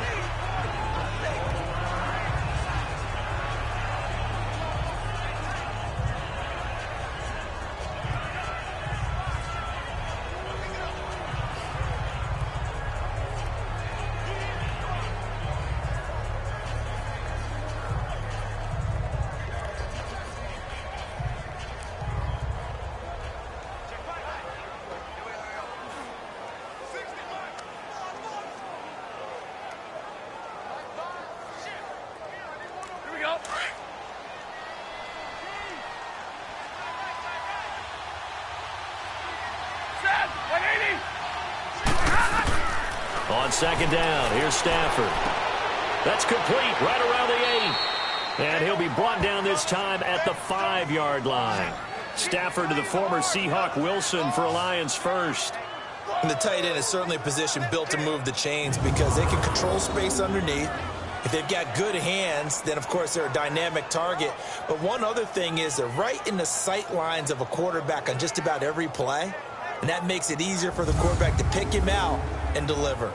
On second down, here's Stafford. That's complete right around the 8. And he'll be brought down this time at the 5-yard line. Stafford to the former Seahawk Wilson for a Lions first. And the tight end is certainly a position built to move the chains because they can control space underneath. If they've got good hands, then, of course, they're a dynamic target. But one other thing is they're right in the sight lines of a quarterback on just about every play. And that makes it easier for the quarterback to pick him out and deliver.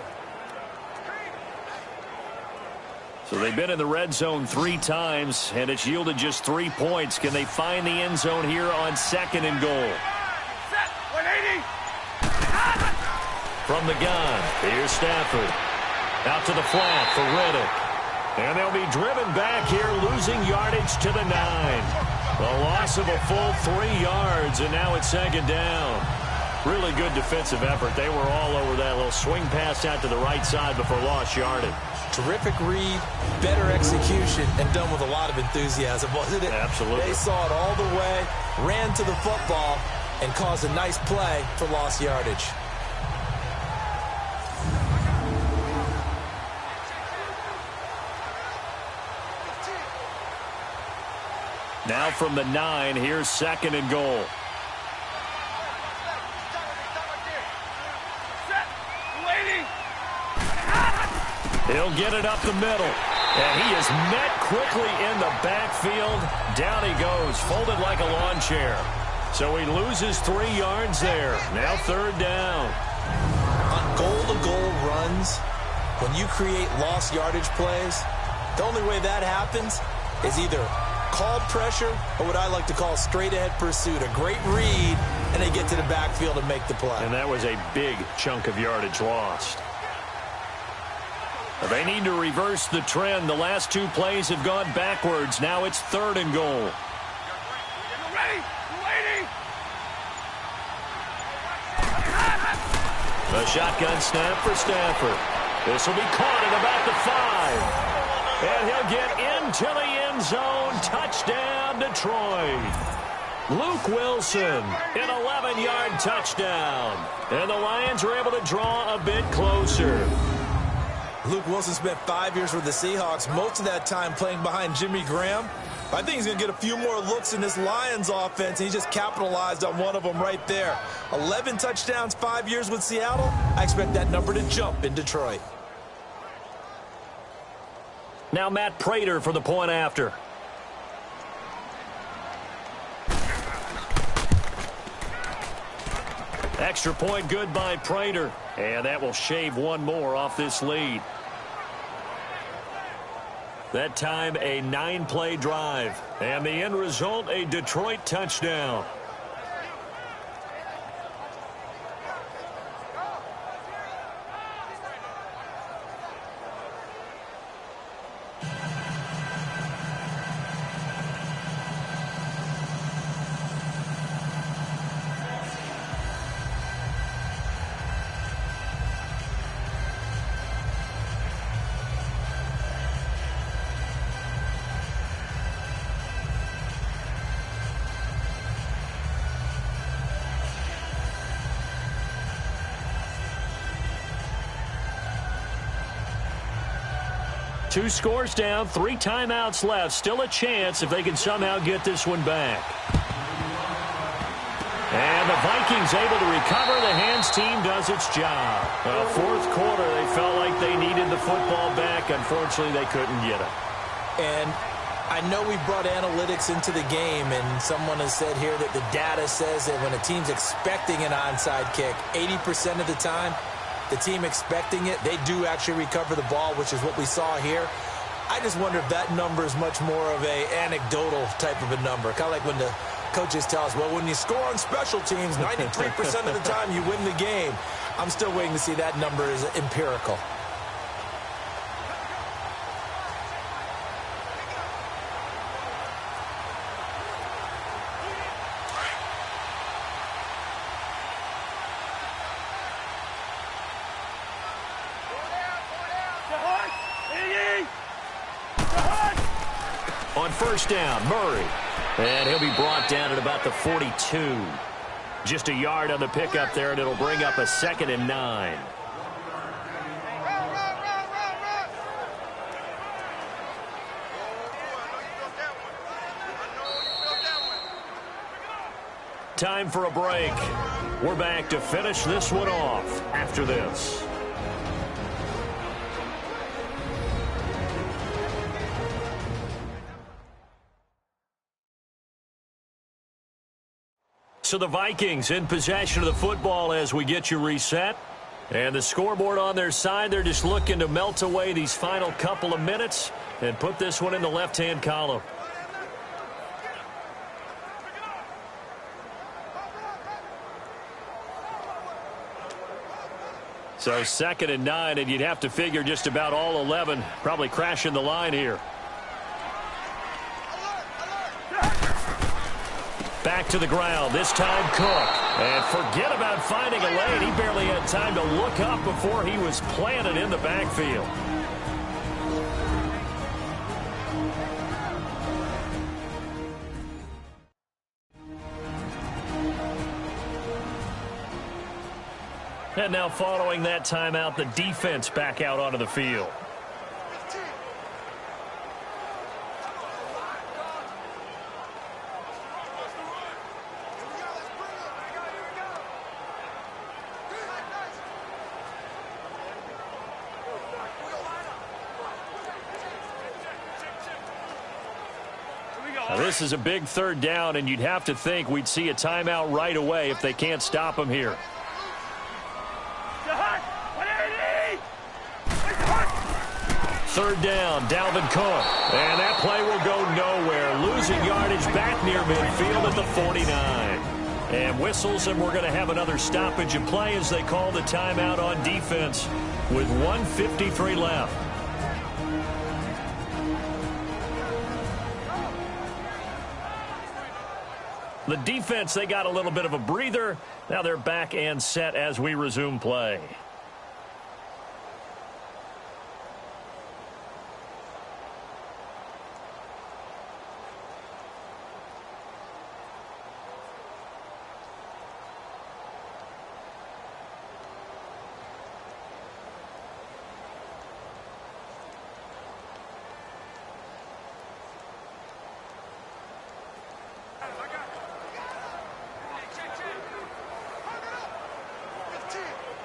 So they've been in the red zone 3 times, and it's yielded just 3 points. Can they find the end zone here on second and goal? Set, 180. From the gun, here's Stafford. Out to the flat for Riddick. And they'll be driven back here, losing yardage to the 9. A loss of a full 3 yards, and now it's second down. Really good defensive effort. They were all over that little swing pass out to the right side before lost yardage. Terrific read, better execution, and done with a lot of enthusiasm, wasn't it? Absolutely. They saw it all the way, ran to the football, and caused a nice play for lost yardage. Now from the 9, here's second and goal. He'll get it up the middle. And he is met quickly in the backfield. Down he goes, folded like a lawn chair. So he loses 3 yards there. Now third down. On goal-to-goal runs, when you create lost yardage plays, the only way that happens is either called pressure or what I like to call straight-ahead pursuit. A great read, and they get to the backfield and make the play. And that was a big chunk of yardage lost. They need to reverse the trend. The last 2 plays have gone backwards. Now it's third and goal. A shotgun snap for Stafford. This will be caught at about the 5. And he'll get into the end zone. Touchdown, Detroit. Luke Wilson, an 11-yard touchdown. And the Lions are able to draw a bit closer. Luke Wilson spent 5 years with the Seahawks, most of that time playing behind Jimmy Graham. I think he's going to get a few more looks in this Lions offense. He just capitalized on one of them right there. 11 touchdowns, 5 years with Seattle. I expect that number to jump in Detroit. Now Matt Prater for the point after. Extra point good by Prater. And that will shave one more off this lead. That time a 9-play drive. And the end result, a Detroit touchdown. Two scores down, 3 timeouts left. Still a chance if they can somehow get this one back. And the Vikings able to recover. The hands team does its job. Fourth quarter, they felt like they needed the football back. Unfortunately, they couldn't get it. And I know we brought analytics into the game, and someone has said here that the data says that when a team's expecting an onside kick, 80% of the time, the team expecting it, they do actually recover the ball, which is what we saw here. I just wonder if that number is much more of a anecdotal type of a number. Kind of like when the coaches tell us, well, when you score on special teams, 93% of the time you win the game. I'm still waiting to see that number is empirical. On first down, Murray. And he'll be brought down at about the 42. Just a yard on the pickup there, and it'll bring up a 2nd and 9. time for a break. We're back to finish this one off after this. So the Vikings in possession of the football as we get you reset. And the scoreboard on their side, they're just looking to melt away these final couple of minutes and put this one in the left-hand column. So 2nd and 9, and you'd have to figure just about all 11 probably crashing the line here. Back to the ground, this time Cook. And forget about finding a lane. He barely had time to look up before he was planted in the backfield. And now following that timeout, the defense back out onto the field. Now, this is a big 3rd down, and you'd have to think we'd see a timeout right away if they can't stop him here. 3rd down, Dalvin Cook. And that play will go nowhere. Losing yardage back near midfield at the 49. And whistles, and we're going to have another stoppage of play as they call the timeout on defense with 1:53 left. The defense, they got a little bit of a breather. Now they're back and set as we resume play.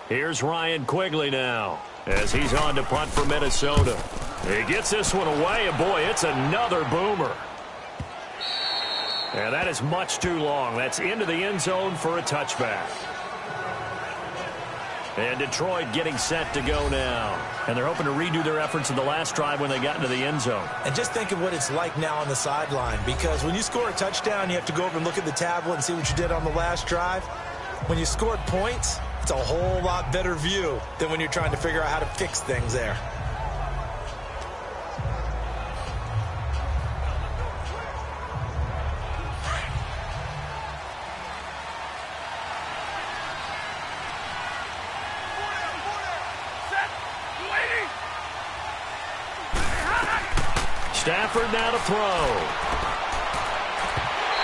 Here's Ryan Quigley now as he's on to punt for Minnesota. He gets this one away, and boy, it's another boomer. And that is much too long. That's into the end zone for a touchback. And Detroit getting set to go now. And they're hoping to redo their efforts in the last drive when they got into the end zone. And just think of what it's like now on the sideline, because when you score a touchdown, you have to go over and look at the tablet and see what you did on the last drive. When you scored points, it's a whole lot better view than when you're trying to figure out how to fix things there. Stafford now to throw.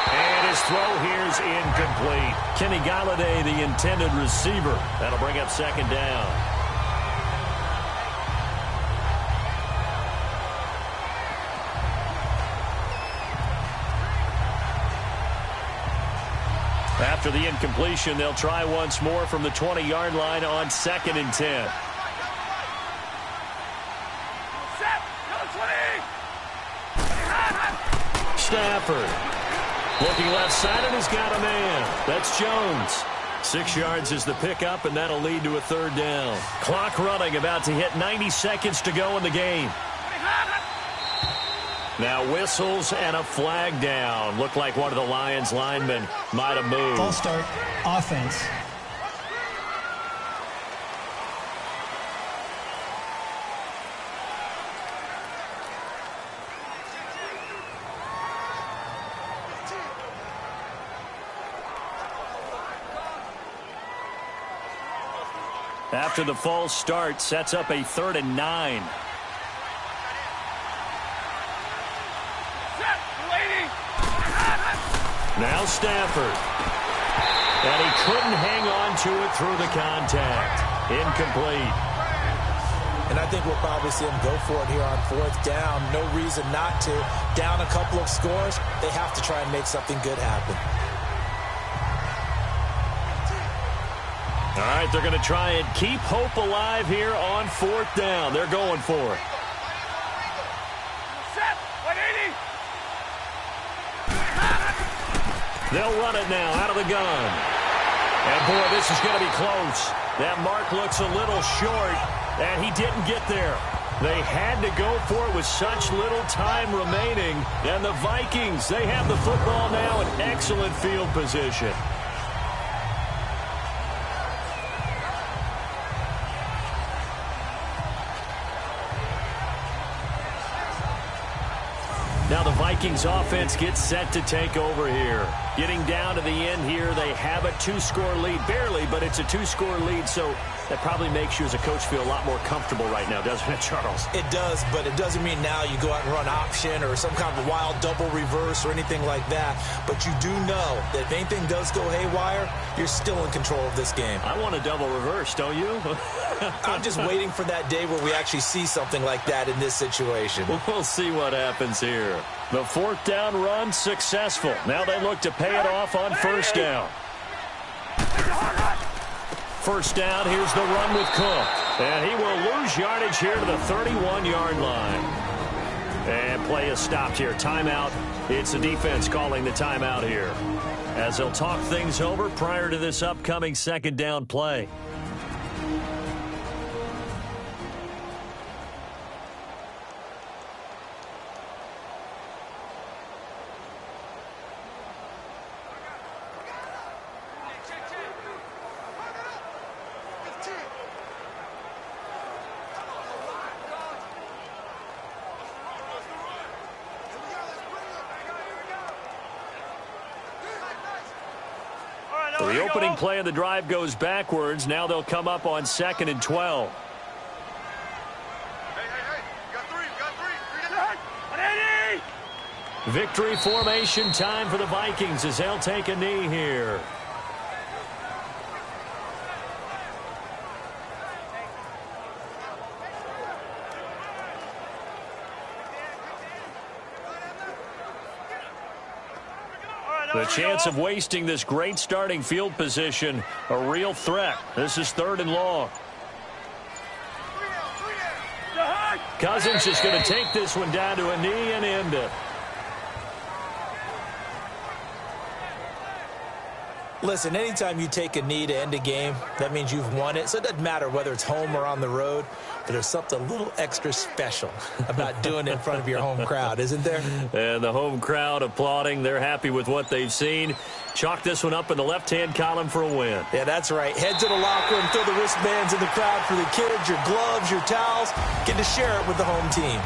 And his throw here's incomplete. Kenny Galladay, the intended receiver. That'll bring up 2nd down. After the incompletion, they'll try once more from the 20-yard line on 2nd and 10. Stafford looking left side, and he's got a man. That's Jones. 6 yards is the pickup, and that'll lead to a 3rd down. Clock running, about to hit 90 seconds to go in the game. Now whistles and a flag down. Looked like one of the Lions linemen might have moved. False start, offense. After the false start, sets up a 3rd and 9. Now Stafford. And he couldn't hang on to it through the contact. Incomplete. And I think we'll probably see him go for it here on 4th down. No reason not to. Down a couple of scores, they have to try and make something good happen. All right, they're going to try and keep hope alive here on 4th down. They're going for it. Set. 180. They'll run it now out of the gun. And, boy, this is going to be close. That mark looks a little short, and he didn't get there. They had to go for it with such little time remaining. And the Vikings, they have the football now in excellent field position. Now the Vikings offense gets set to take over here. Getting down to the end here, they have a 2-score lead. Barely, but it's a 2-score lead, so that probably makes you as a coach feel a lot more comfortable right now, doesn't it, Charles? It does, but it doesn't mean now you go out and run option or some kind of wild double reverse or anything like that. But you do know that if anything does go haywire, you're still in control of this game. I want a double reverse, don't you? I'm just waiting for that day where we actually see something like that in this situation. We'll see what happens here. The 4th down run successful. Now they look to pay it off on 1st down. 1st down, here's the run with Cook. And he will lose yardage here to the 31-yard line. And play is stopped here. Timeout. It's the defense calling the timeout here, as they'll talk things over prior to this upcoming 2nd down play. The opening play of the drive goes backwards. Now they'll come up on 2nd and 12. Victory formation time for the Vikings as they'll take a knee here. The chance of wasting this great starting field position, a real threat. This is 3rd and long. Cousins is going to take this one down to a knee and end it. Listen, anytime you take a knee to end a game, that means you've won it. So it doesn't matter whether it's home or on the road, but there's something a little extra special about doing it in front of your home crowd, isn't there? And the home crowd applauding. They're happy with what they've seen. Chalk this one up in the left-hand column for a win. Yeah, that's right. Head to the locker room, throw the wristbands in the crowd for the kids, your gloves, your towels. Get to share it with the home team.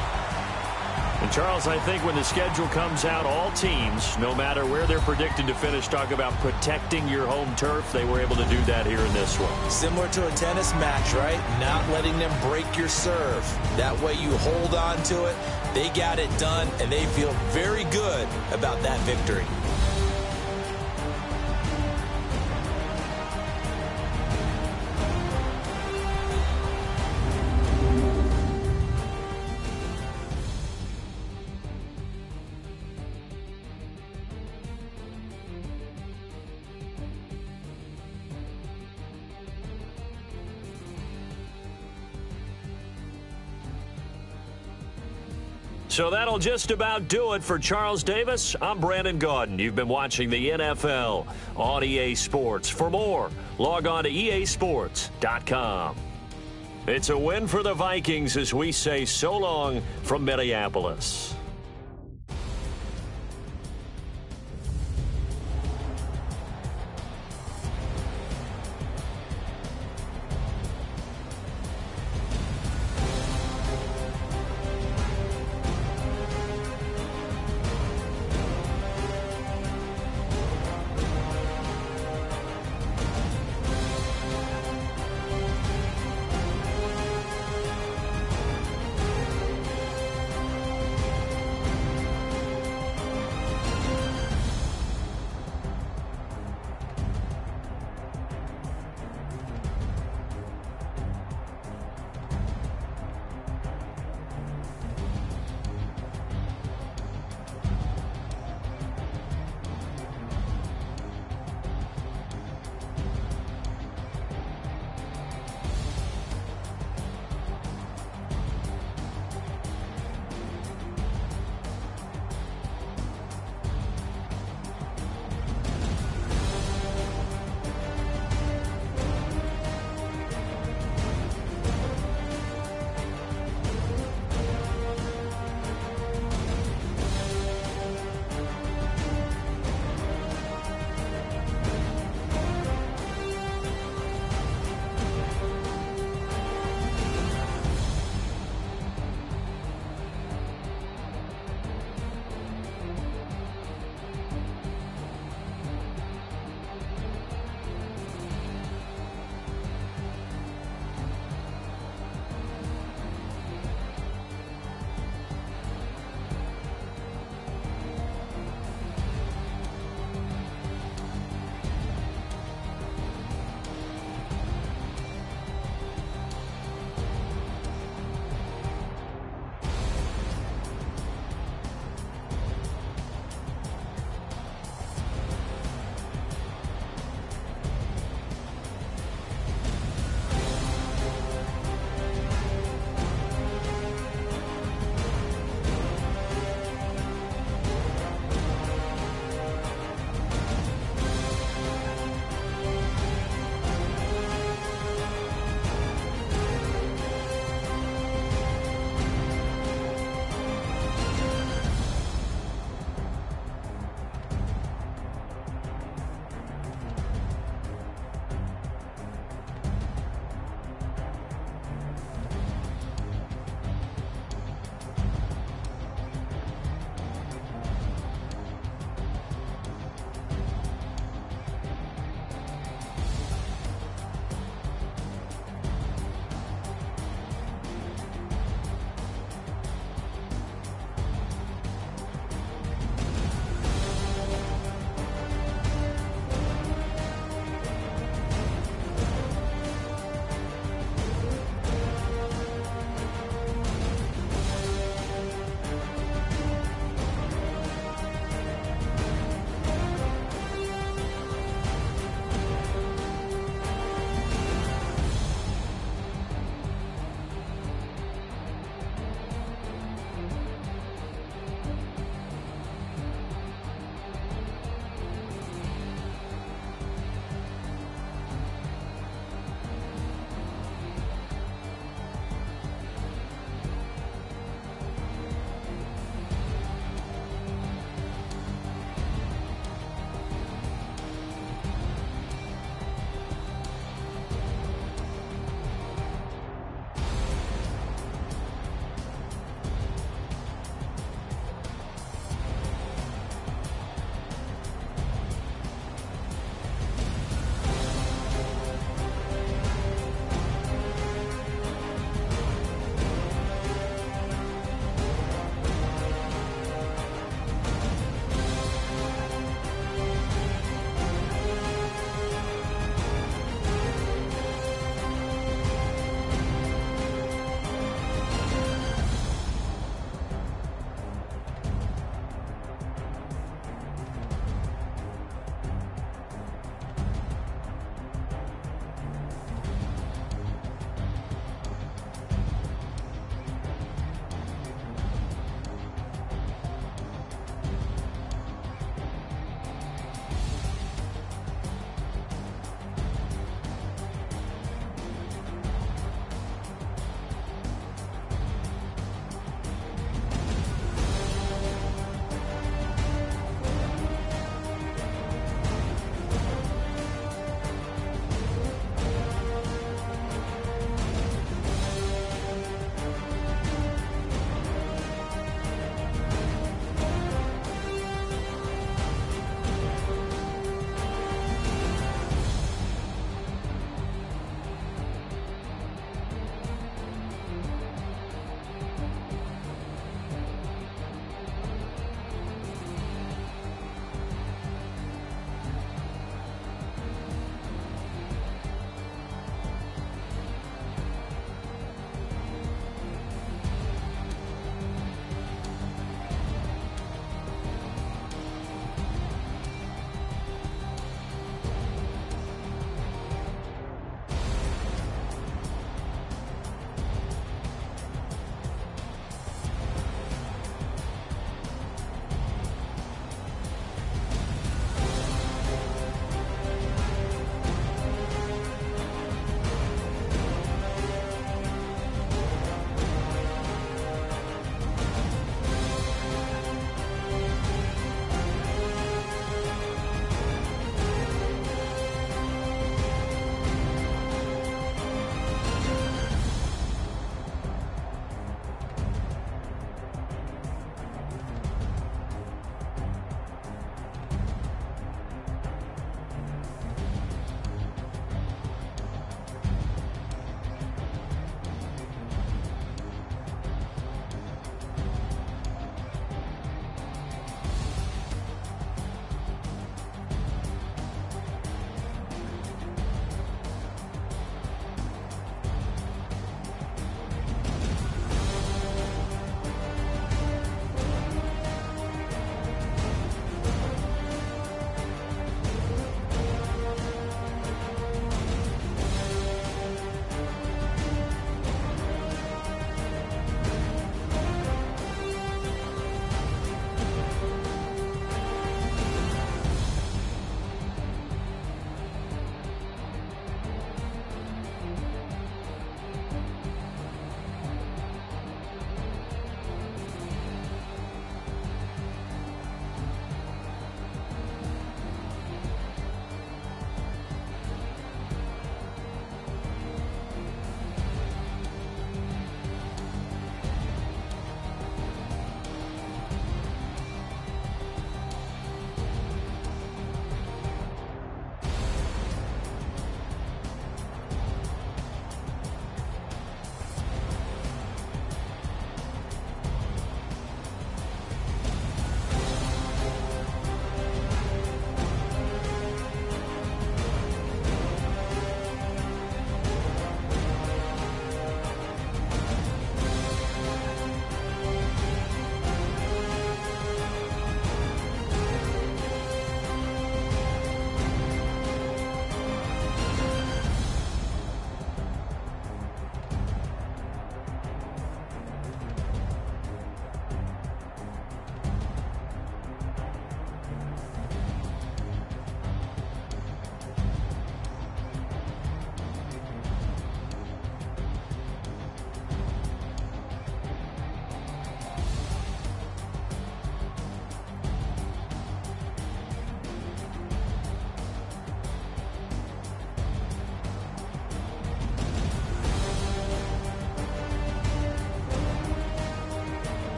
And, Charles, I think when the schedule comes out, all teams, no matter where they're predicted to finish, talk about protecting your home turf. They were able to do that here in this one. Similar to a tennis match, right? Not letting them break your serve. That way you hold on to it. They got it done, and they feel very good about that victory. So that'll just about do it for Charles Davis. I'm Brandon Gaudin. You've been watching the NFL on EA Sports. For more, log on to easports.com. It's a win for the Vikings as we say so long from Minneapolis.